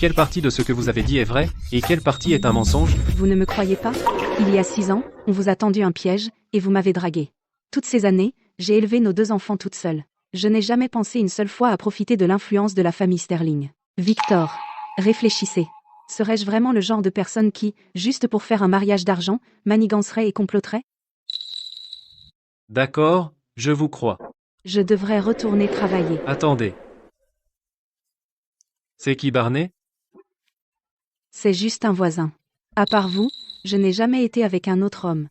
Quelle partie de ce que vous avez dit est vrai, et quelle partie est un mensonge? Vous ne me croyez pas? Il y a 6 ans, on vous a tendu un piège, et vous m'avez dragué. Toutes ces années, j'ai élevé nos 2 enfants toute seule. Je n'ai jamais pensé une seule fois à profiter de l'influence de la famille Sterling. Victor, réfléchissez. Serais-je vraiment le genre de personne qui, juste pour faire un mariage d'argent, manigancerait et comploterait? D'accord, je vous crois. Je devrais retourner travailler. Attendez. C'est qui Barney? C'est juste un voisin. À part vous, je n'ai jamais été avec un autre homme.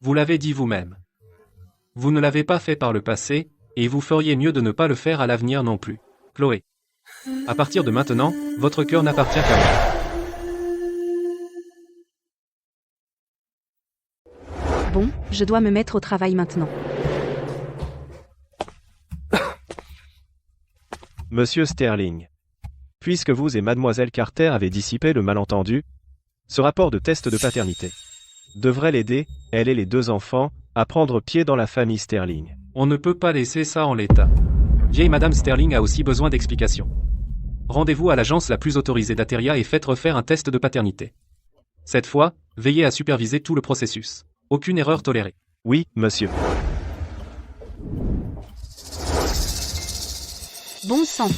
Vous l'avez dit vous-même. Vous ne l'avez pas fait par le passé, et vous feriez mieux de ne pas le faire à l'avenir non plus. Chloé. À partir de maintenant, votre cœur n'appartient qu'à moi. Bon, je dois me mettre au travail maintenant. Monsieur Sterling. Puisque vous et mademoiselle Carter avez dissipé le malentendu, ce rapport de test de paternité devrait l'aider, elle et les 2 enfants, à prendre pied dans la famille Sterling. On ne peut pas laisser ça en l'état. Vieille Madame Sterling a aussi besoin d'explications. Rendez-vous à l'agence la plus autorisée d'Ateria et faites refaire un test de paternité. Cette fois, veillez à superviser tout le processus. Aucune erreur tolérée. Oui, monsieur. Bon sang.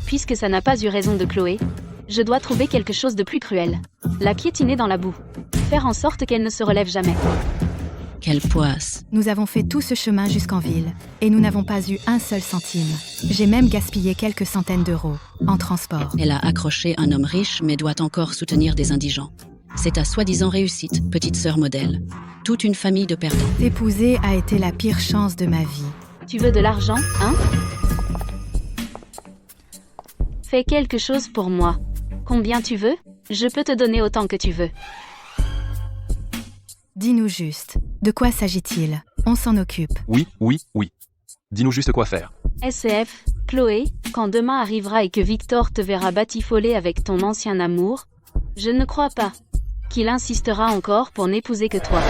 Puisque ça n'a pas eu raison de Chloé, je dois trouver quelque chose de plus cruel. La piétiner dans la boue. Faire en sorte qu'elle ne se relève jamais. Quelle poisse. Nous avons fait tout ce chemin jusqu'en ville, et nous n'avons pas eu un seul centime. J'ai même gaspillé quelques centaines d'euros, en transport. Elle a accroché un homme riche mais doit encore soutenir des indigents. C'est ta soi-disant réussite, petite sœur modèle. Toute une famille de perdants. T'épouser a été la pire chance de ma vie. Tu veux de l'argent, hein? Fais quelque chose pour moi. Combien tu veux? Je peux te donner autant que tu veux. Dis-nous juste, de quoi s'agit-il? On s'en occupe. Oui. Dis-nous juste quoi faire. SCF, Chloé, quand demain arrivera et que Victor te verra batifoler avec ton ancien amour, je ne crois pas qu'il insistera encore pour n'épouser que toi.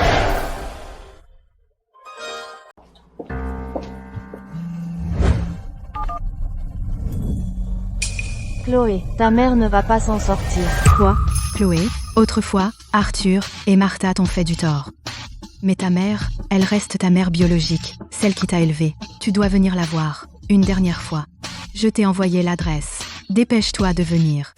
Chloé, ta mère ne va pas s'en sortir. Quoi? Chloé, autrefois, Arthur et Martha t'ont fait du tort. Mais ta mère, elle reste ta mère biologique, celle qui t'a élevée. Tu dois venir la voir, une dernière fois. Je t'ai envoyé l'adresse. Dépêche-toi de venir.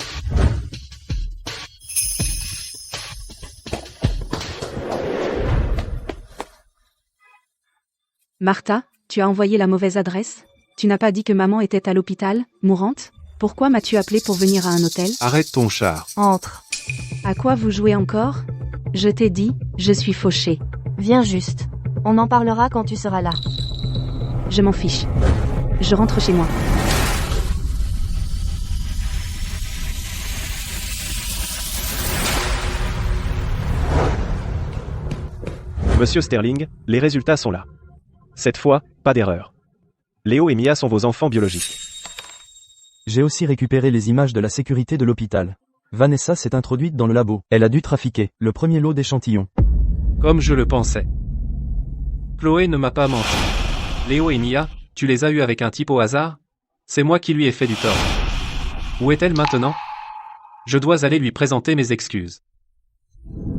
Martha, tu as envoyé la mauvaise adresse? Tu n'as pas dit que maman était à l'hôpital, mourante? Pourquoi m'as-tu appelé pour venir à un hôtel? Arrête ton char. Entre. À quoi vous jouez encore? Je t'ai dit, je suis fauchée. Viens juste. On en parlera quand tu seras là. Je m'en fiche. Je rentre chez moi. Monsieur Sterling, les résultats sont là. Cette fois, pas d'erreur. Léo et Mia sont vos enfants biologiques. J'ai aussi récupéré les images de la sécurité de l'hôpital. Vanessa s'est introduite dans le labo. Elle a dû trafiquer le premier lot d'échantillons. Comme je le pensais. Chloé ne m'a pas menti. Léo et Mia, tu les as eus avec un type au hasard? C'est moi qui lui ai fait du tort. Où est-elle maintenant? Je dois aller lui présenter mes excuses.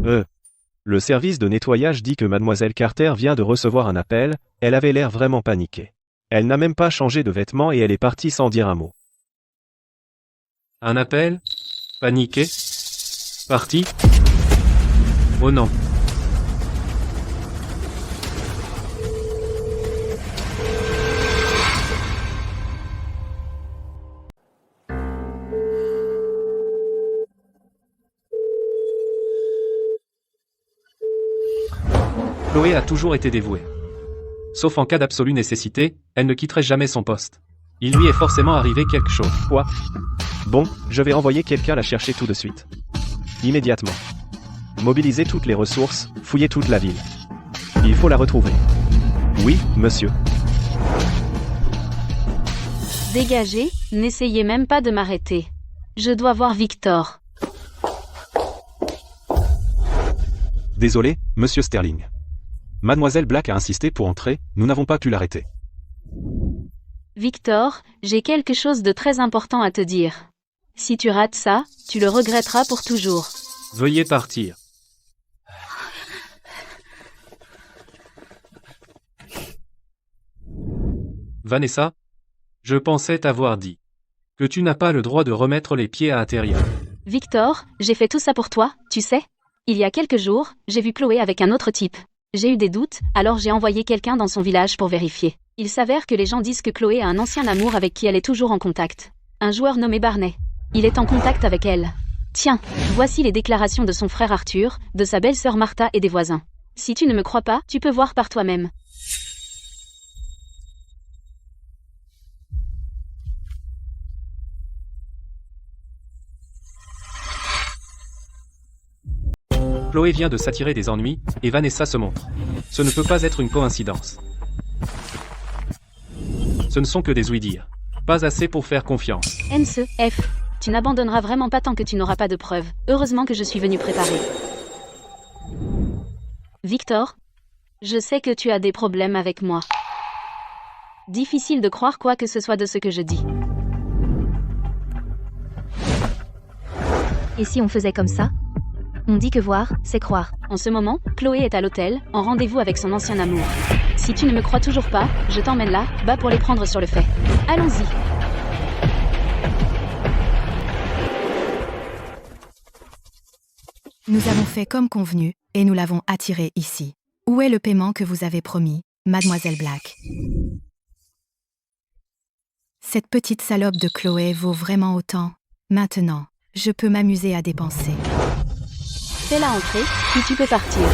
Le service de nettoyage dit que mademoiselle Carter vient de recevoir un appel, elle avait l'air vraiment paniquée. Elle n'a même pas changé de vêtements et elle est partie sans dire un mot. Un appel? Paniqué? Parti? Oh non. Chloé a toujours été dévouée. Sauf en cas d'absolue nécessité, elle ne quitterait jamais son poste. Il lui est forcément arrivé quelque chose. Quoi? Bon, je vais envoyer quelqu'un la chercher tout de suite. Immédiatement. Mobilisez toutes les ressources, fouillez toute la ville. Il faut la retrouver. Oui, monsieur. Dégagez, n'essayez même pas de m'arrêter. Je dois voir Victor. Désolé, monsieur Sterling. Mademoiselle Black a insisté pour entrer, nous n'avons pas pu l'arrêter. Victor, j'ai quelque chose de très important à te dire. Si tu rates ça, tu le regretteras pour toujours. Veuillez partir. Vanessa, je pensais t'avoir dit que tu n'as pas le droit de remettre les pieds à l'intérieur. Victor, j'ai fait tout ça pour toi, tu sais. Il y a quelques jours, j'ai vu Chloé avec un autre type. J'ai eu des doutes, alors j'ai envoyé quelqu'un dans son village pour vérifier. Il s'avère que les gens disent que Chloé a un ancien amour avec qui elle est toujours en contact. Un joueur nommé Barney. Il est en contact avec elle. Tiens, voici les déclarations de son frère Arthur, de sa belle-sœur Martha et des voisins. Si tu ne me crois pas, tu peux voir par toi-même. Chloé vient de s'attirer des ennuis, et Vanessa se montre. Ce ne peut pas être une coïncidence. Ce ne sont que des ouï-dire. Pas assez pour faire confiance. NCF. Tu n'abandonneras vraiment pas tant que tu n'auras pas de preuves. Heureusement que je suis venu préparer. Victor, je sais que tu as des problèmes avec moi. Difficile de croire quoi que ce soit de ce que je dis. Et si on faisait comme ça? On dit que voir, c'est croire. En ce moment, Chloé est à l'hôtel, en rendez-vous avec son ancien amour. Si tu ne me crois toujours pas, je t'emmène là, bas pour les prendre sur le fait. Allons-y. Nous avons fait comme convenu, et nous l'avons attiré ici. Où est le paiement que vous avez promis, Mademoiselle Black? Cette petite salope de Chloé vaut vraiment autant. Maintenant, je peux m'amuser à dépenser. Fais-la entrer, puis tu peux partir.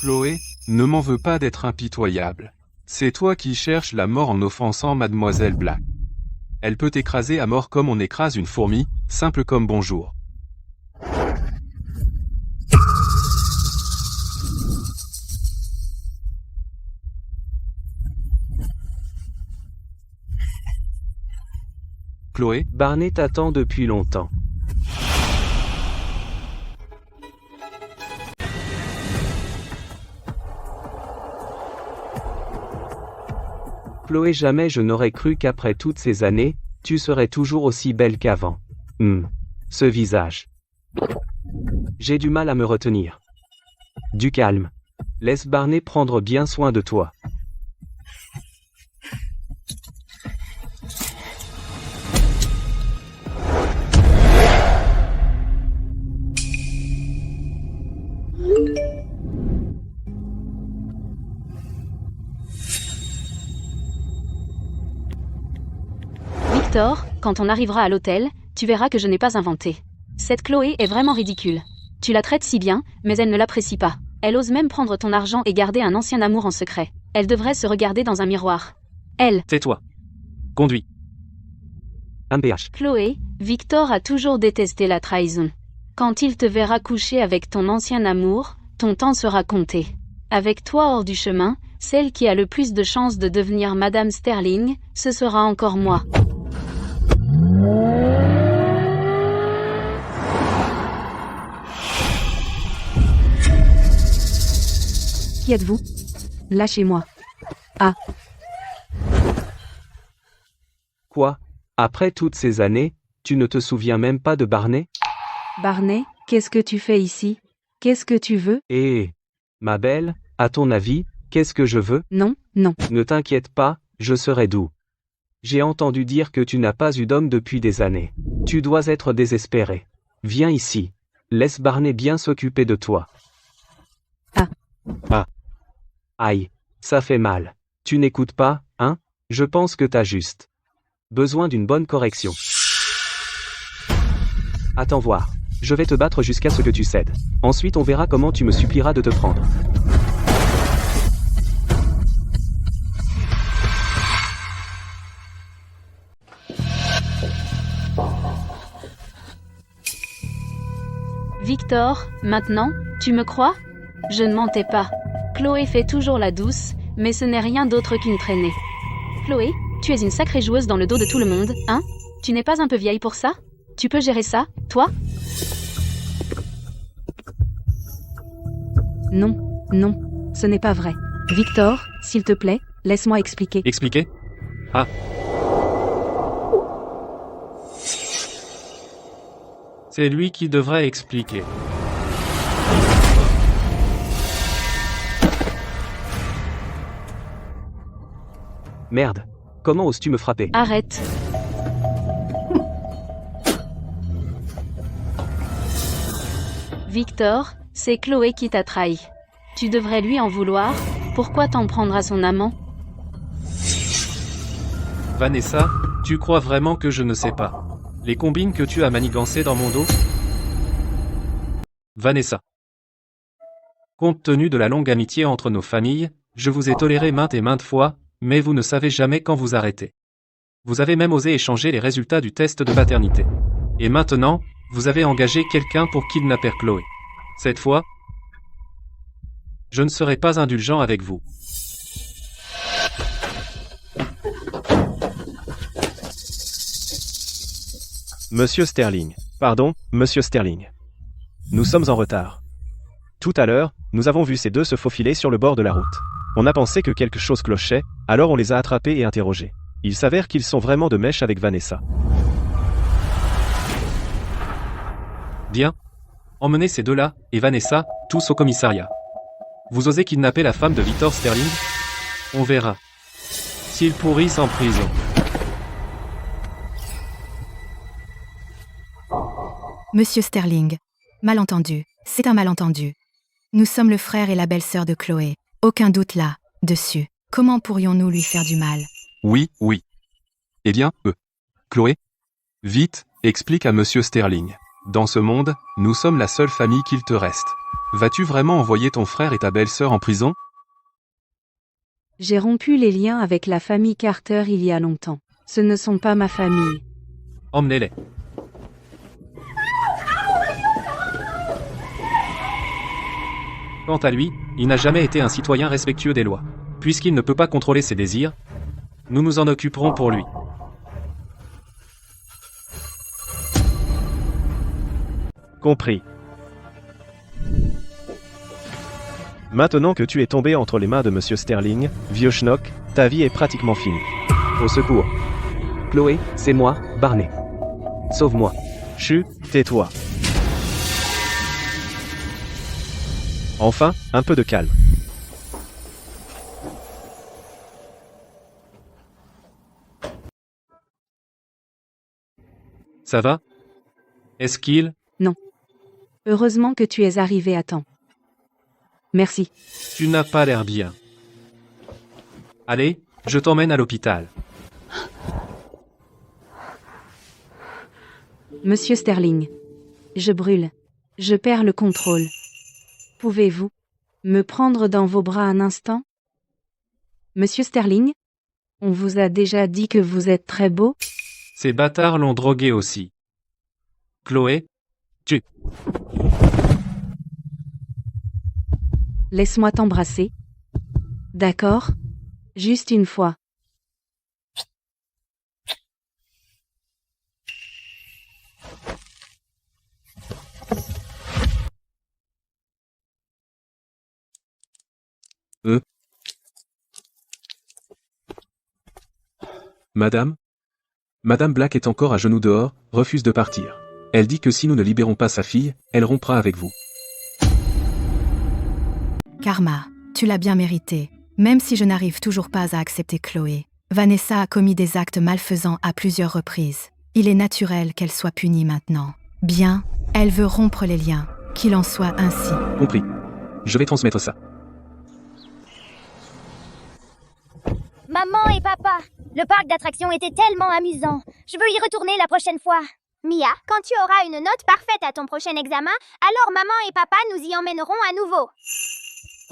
Chloé, ne m'en veux pas d'être impitoyable. C'est toi qui cherches la mort en offensant Mademoiselle Black. Elle peut t'écraser à mort comme on écrase une fourmi, simple comme bonjour. Chloé, Barney t'attend depuis longtemps. Chloé, jamais je n'aurais cru qu'après toutes ces années, tu serais toujours aussi belle qu'avant. Ce visage. J'ai du mal à me retenir. Du calme. Laisse Barney prendre bien soin de toi. Victor, quand on arrivera à l'hôtel, tu verras que je n'ai pas inventé. Cette Chloé est vraiment ridicule. Tu la traites si bien, mais elle ne l'apprécie pas. Elle ose même prendre ton argent et garder un ancien amour en secret. Elle devrait se regarder dans un miroir. Elle. Tais-toi. Conduis. MPH. Chloé, Victor a toujours détesté la trahison. Quand il te verra coucher avec ton ancien amour, ton temps sera compté. Avec toi hors du chemin, celle qui a le plus de chances de devenir Madame Sterling, ce sera encore moi. Qui êtes-vous? Lâchez-moi. Ah. Quoi? Après toutes ces années, tu ne te souviens même pas de Barney? Barney, qu'est-ce que tu fais ici? Qu'est-ce que tu veux? Ma belle, à ton avis, qu'est-ce que je veux? Non, non. Ne t'inquiète pas, je serai doux. J'ai entendu dire que tu n'as pas eu d'homme depuis des années. Tu dois être désespéré. Viens ici. Laisse Barney bien s'occuper de toi. Ah. Aïe, ça fait mal. Tu n'écoutes pas, hein? Je pense que t'as juste besoin d'une bonne correction. Attends voir. Je vais te battre jusqu'à ce que tu cèdes. Ensuite on verra comment tu me supplieras de te prendre. Victor, maintenant, tu me crois? Je ne mentais pas. Chloé fait toujours la douce, mais ce n'est rien d'autre qu'une traînée. Chloé, tu es une sacrée joueuse dans le dos de tout le monde, hein? Tu n'es pas un peu vieille pour ça? Tu peux gérer ça, toi? Non, non, ce n'est pas vrai. Victor, s'il te plaît, laisse-moi expliquer. Expliquer? Ah. C'est lui qui devrait expliquer. Merde. Comment oses-tu me frapper? Arrête. Victor, c'est Chloé qui t'a trahi. Tu devrais lui en vouloir. Pourquoi t'en prendre à son amant? Vanessa, tu crois vraiment que je ne sais pas les combines que tu as manigancées dans mon dos? Vanessa. Compte tenu de la longue amitié entre nos familles, je vous ai toléré maintes et maintes fois, mais vous ne savez jamais quand vous arrêtez. Vous avez même osé échanger les résultats du test de paternité. Et maintenant, vous avez engagé quelqu'un pour kidnapper Chloé. Cette fois, je ne serai pas indulgent avec vous. Monsieur Sterling. Pardon, Monsieur Sterling. Nous sommes en retard. Tout à l'heure, nous avons vu ces deux se faufiler sur le bord de la route. On a pensé que quelque chose clochait, alors on les a attrapés et interrogés. Il s'avère qu'ils sont vraiment de mèche avec Vanessa. Bien. Emmenez ces deux-là, et Vanessa, tous au commissariat. Vous osez kidnapper la femme de Victor Sterling? On verra. S'ils pourrissent en prison. Monsieur Sterling. Malentendu. C'est un malentendu. Nous sommes le frère et la belle-sœur de Chloé. Aucun doute là, dessus. Comment pourrions-nous lui faire du mal? Oui. Eh bien, Chloé? Vite, explique à Monsieur Sterling. Dans ce monde, nous sommes la seule famille qu'il te reste. Vas-tu vraiment envoyer ton frère et ta belle-sœur en prison? J'ai rompu les liens avec la famille Carter il y a longtemps. Ce ne sont pas ma famille. Emmenez-les. Quant à lui, il n'a jamais été un citoyen respectueux des lois. Puisqu'il ne peut pas contrôler ses désirs, nous nous en occuperons pour lui. Compris. Maintenant que tu es tombé entre les mains de Monsieur Sterling, vieux schnock, ta vie est pratiquement finie. Au secours. Chloé, c'est moi, Barney. Sauve-moi. Chut, tais-toi. Enfin, un peu de calme. Ça va? Est-ce qu'il... Non. Heureusement que tu es arrivé à temps. Merci. Tu n'as pas l'air bien. Allez, je t'emmène à l'hôpital. Monsieur Sterling. Je brûle. Je perds le contrôle. Pouvez-vous me prendre dans vos bras un instant? Monsieur Sterling? On vous a déjà dit que vous êtes très beau? Ces bâtards l'ont drogué aussi. Chloé, tu... Laisse-moi t'embrasser. D'accord? Juste une fois. Madame? Madame Black est encore à genoux dehors, refuse de partir. Elle dit que si nous ne libérons pas sa fille, elle rompra avec vous. Karma, tu l'as bien mérité. Même si je n'arrive toujours pas à accepter Chloé, Vanessa a commis des actes malfaisants à plusieurs reprises. Il est naturel qu'elle soit punie maintenant. Bien, elle veut rompre les liens. Qu'il en soit ainsi. Compris. Je vais transmettre ça. Maman et papa, le parc d'attractions était tellement amusant. Je veux y retourner la prochaine fois. Mia, quand tu auras une note parfaite à ton prochain examen, alors maman et papa nous y emmèneront à nouveau.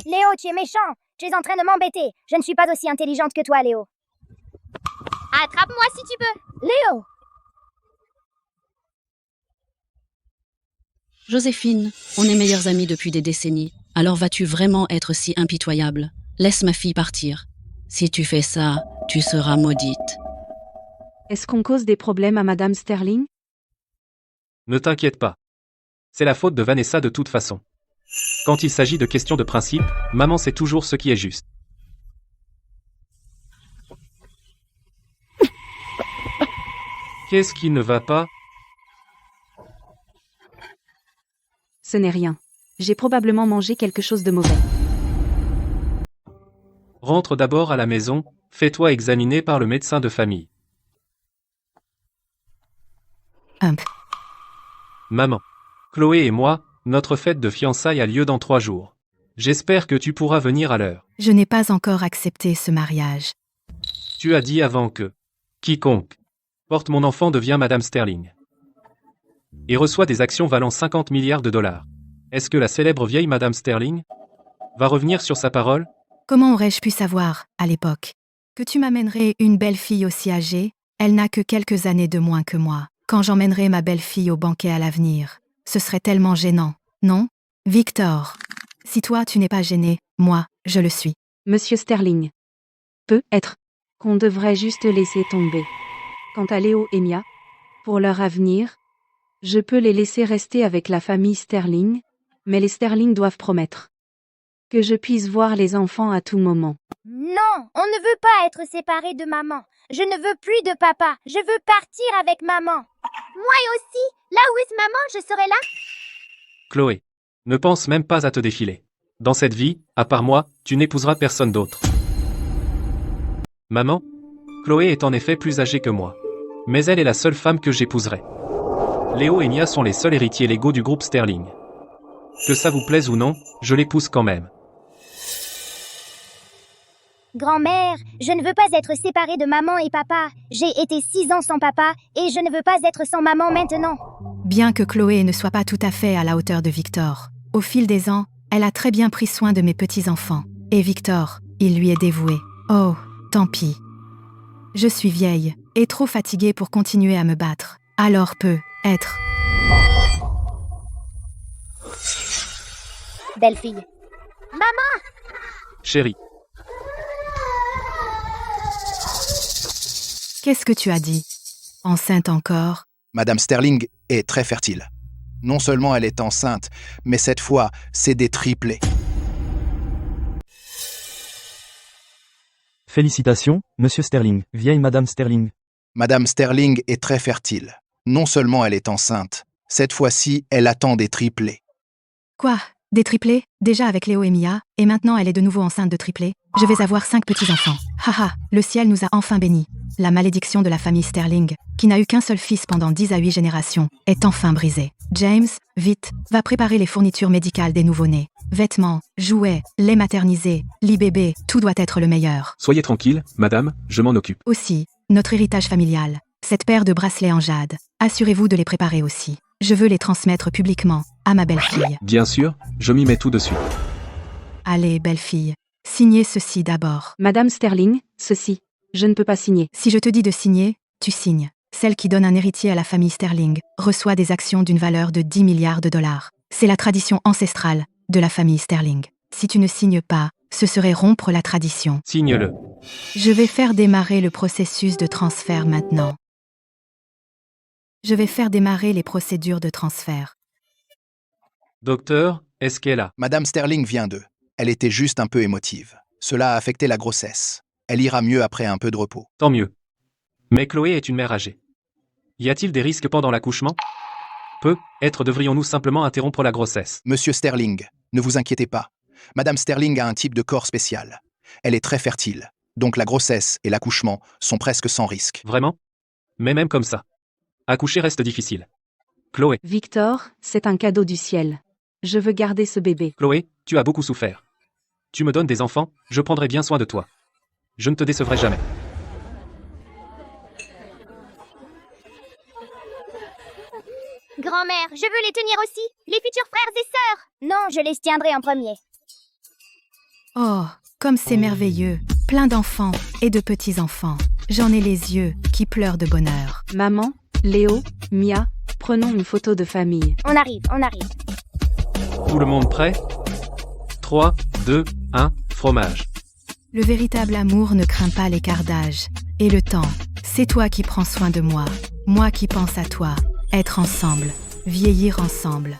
Léo, tu es méchant. Tu es en train de m'embêter. Je ne suis pas aussi intelligente que toi, Léo. Attrape-moi si tu peux. Léo! Joséphine, on est meilleures amies depuis des décennies. Alors vas-tu vraiment être si impitoyable? Laisse ma fille partir. Si tu fais ça, tu seras maudite. Est-ce qu'on cause des problèmes à Madame Sterling? Ne t'inquiète pas. C'est la faute de Vanessa de toute façon. Quand il s'agit de questions de principe, maman sait toujours ce qui est juste. Qu'est-ce qui ne va pas? Ce n'est rien. J'ai probablement mangé quelque chose de mauvais. Rentre d'abord à la maison, fais-toi examiner par le médecin de famille. Maman. Chloé et moi, notre fête de fiançailles a lieu dans 3 jours. J'espère que tu pourras venir à l'heure. Je n'ai pas encore accepté ce mariage. Tu as dit avant que quiconque porte mon enfant devient Madame Sterling et reçoit des actions valant 50 milliards de dollars. Est-ce que la célèbre vieille Madame Sterling va revenir sur sa parole? Comment aurais-je pu savoir, à l'époque, que tu m'amènerais une belle-fille aussi âgée? Elle n'a que quelques années de moins que moi. Quand j'emmènerai ma belle-fille au banquet à l'avenir, ce serait tellement gênant, non? Victor, si toi tu n'es pas gêné, moi, je le suis. Monsieur Sterling. Peut-être qu'on devrait juste laisser tomber. Quant à Léo et Mia, pour leur avenir, je peux les laisser rester avec la famille Sterling, mais les Sterling doivent promettre que je puisse voir les enfants à tout moment. Non, on ne veut pas être séparés de maman. Je ne veux plus de papa. Je veux partir avec maman. Moi aussi. Là où est maman, je serai là. Chloé, ne pense même pas à te défiler. Dans cette vie, à part moi, tu n'épouseras personne d'autre. Maman, Chloé est en effet plus âgée que moi. Mais elle est la seule femme que j'épouserai. Léo et Mia sont les seuls héritiers légaux du groupe Sterling. Que ça vous plaise ou non, je l'épouse quand même. Grand-mère, je ne veux pas être séparée de maman et papa. J'ai été 6 ans sans papa et je ne veux pas être sans maman maintenant. Bien que Chloé ne soit pas tout à fait à la hauteur de Victor, au fil des ans, elle a très bien pris soin de mes petits-enfants. Et Victor, il lui est dévoué. Oh, tant pis. Je suis vieille et trop fatiguée pour continuer à me battre. Alors peut-être. Belle-fille. Maman! Chérie. Qu'est-ce que tu as dit? Enceinte encore? Madame Sterling est très fertile. Non seulement elle est enceinte, mais cette fois, c'est des triplés. Félicitations, Monsieur Sterling, vieille Madame Sterling. Madame Sterling est très fertile. Non seulement elle est enceinte, cette fois-ci, elle attend des triplés. Quoi? Des triplés? Déjà avec Léo et Mia, et maintenant elle est de nouveau enceinte de triplés? Je vais avoir 5 petits-enfants. Haha, le ciel nous a enfin bénis. La malédiction de la famille Sterling, qui n'a eu qu'un seul fils pendant 10 à 8 générations, est enfin brisée. James, vite, va préparer les fournitures médicales des nouveau-nés. Vêtements, jouets, lait maternisé, lit bébé, tout doit être le meilleur. Soyez tranquille, madame, je m'en occupe. Aussi, notre héritage familial, cette paire de bracelets en jade, assurez-vous de les préparer aussi. Je veux les transmettre publiquement à ma belle-fille. Bien sûr, je m'y mets tout de suite. Allez, belle-fille, signez ceci d'abord. Madame Sterling, ceci. Je ne peux pas signer. Si je te dis de signer, tu signes. Celle qui donne un héritier à la famille Sterling reçoit des actions d'une valeur de 10 milliards de dollars. C'est la tradition ancestrale de la famille Sterling. Si tu ne signes pas, ce serait rompre la tradition. Signe-le. Je vais faire démarrer le processus de transfert maintenant. Je vais faire démarrer les procédures de transfert. Docteur, est-ce qu'elle a? Madame Sterling vient d'eux. Elle était juste un peu émotive. Cela a affecté la grossesse. Elle ira mieux après un peu de repos. Tant mieux. Mais Chloé est une mère âgée. Y a-t-il des risques pendant l'accouchement? Peut-être devrions-nous simplement interrompre la grossesse. Monsieur Sterling, ne vous inquiétez pas. Madame Sterling a un type de corps spécial. Elle est très fertile. Donc la grossesse et l'accouchement sont presque sans risque. Vraiment? Mais même comme ça. Accoucher reste difficile. Chloé. Victor, c'est un cadeau du ciel. Je veux garder ce bébé. Chloé, tu as beaucoup souffert. Tu me donnes des enfants, je prendrai bien soin de toi. Je ne te décevrai jamais. Grand-mère, je veux les tenir aussi, les futurs frères et sœurs. Non, je les tiendrai en premier. Oh, comme c'est merveilleux. Plein d'enfants et de petits-enfants. J'en ai les yeux qui pleurent de bonheur. Maman, Léo, Mia, prenons une photo de famille. On arrive. Tout le monde prêt? 3, 2, 1, fromage. Le véritable amour ne craint pas l'écart d'âge. Et le temps, c'est toi qui prends soin de moi. Moi qui pense à toi. Être ensemble. Vieillir ensemble.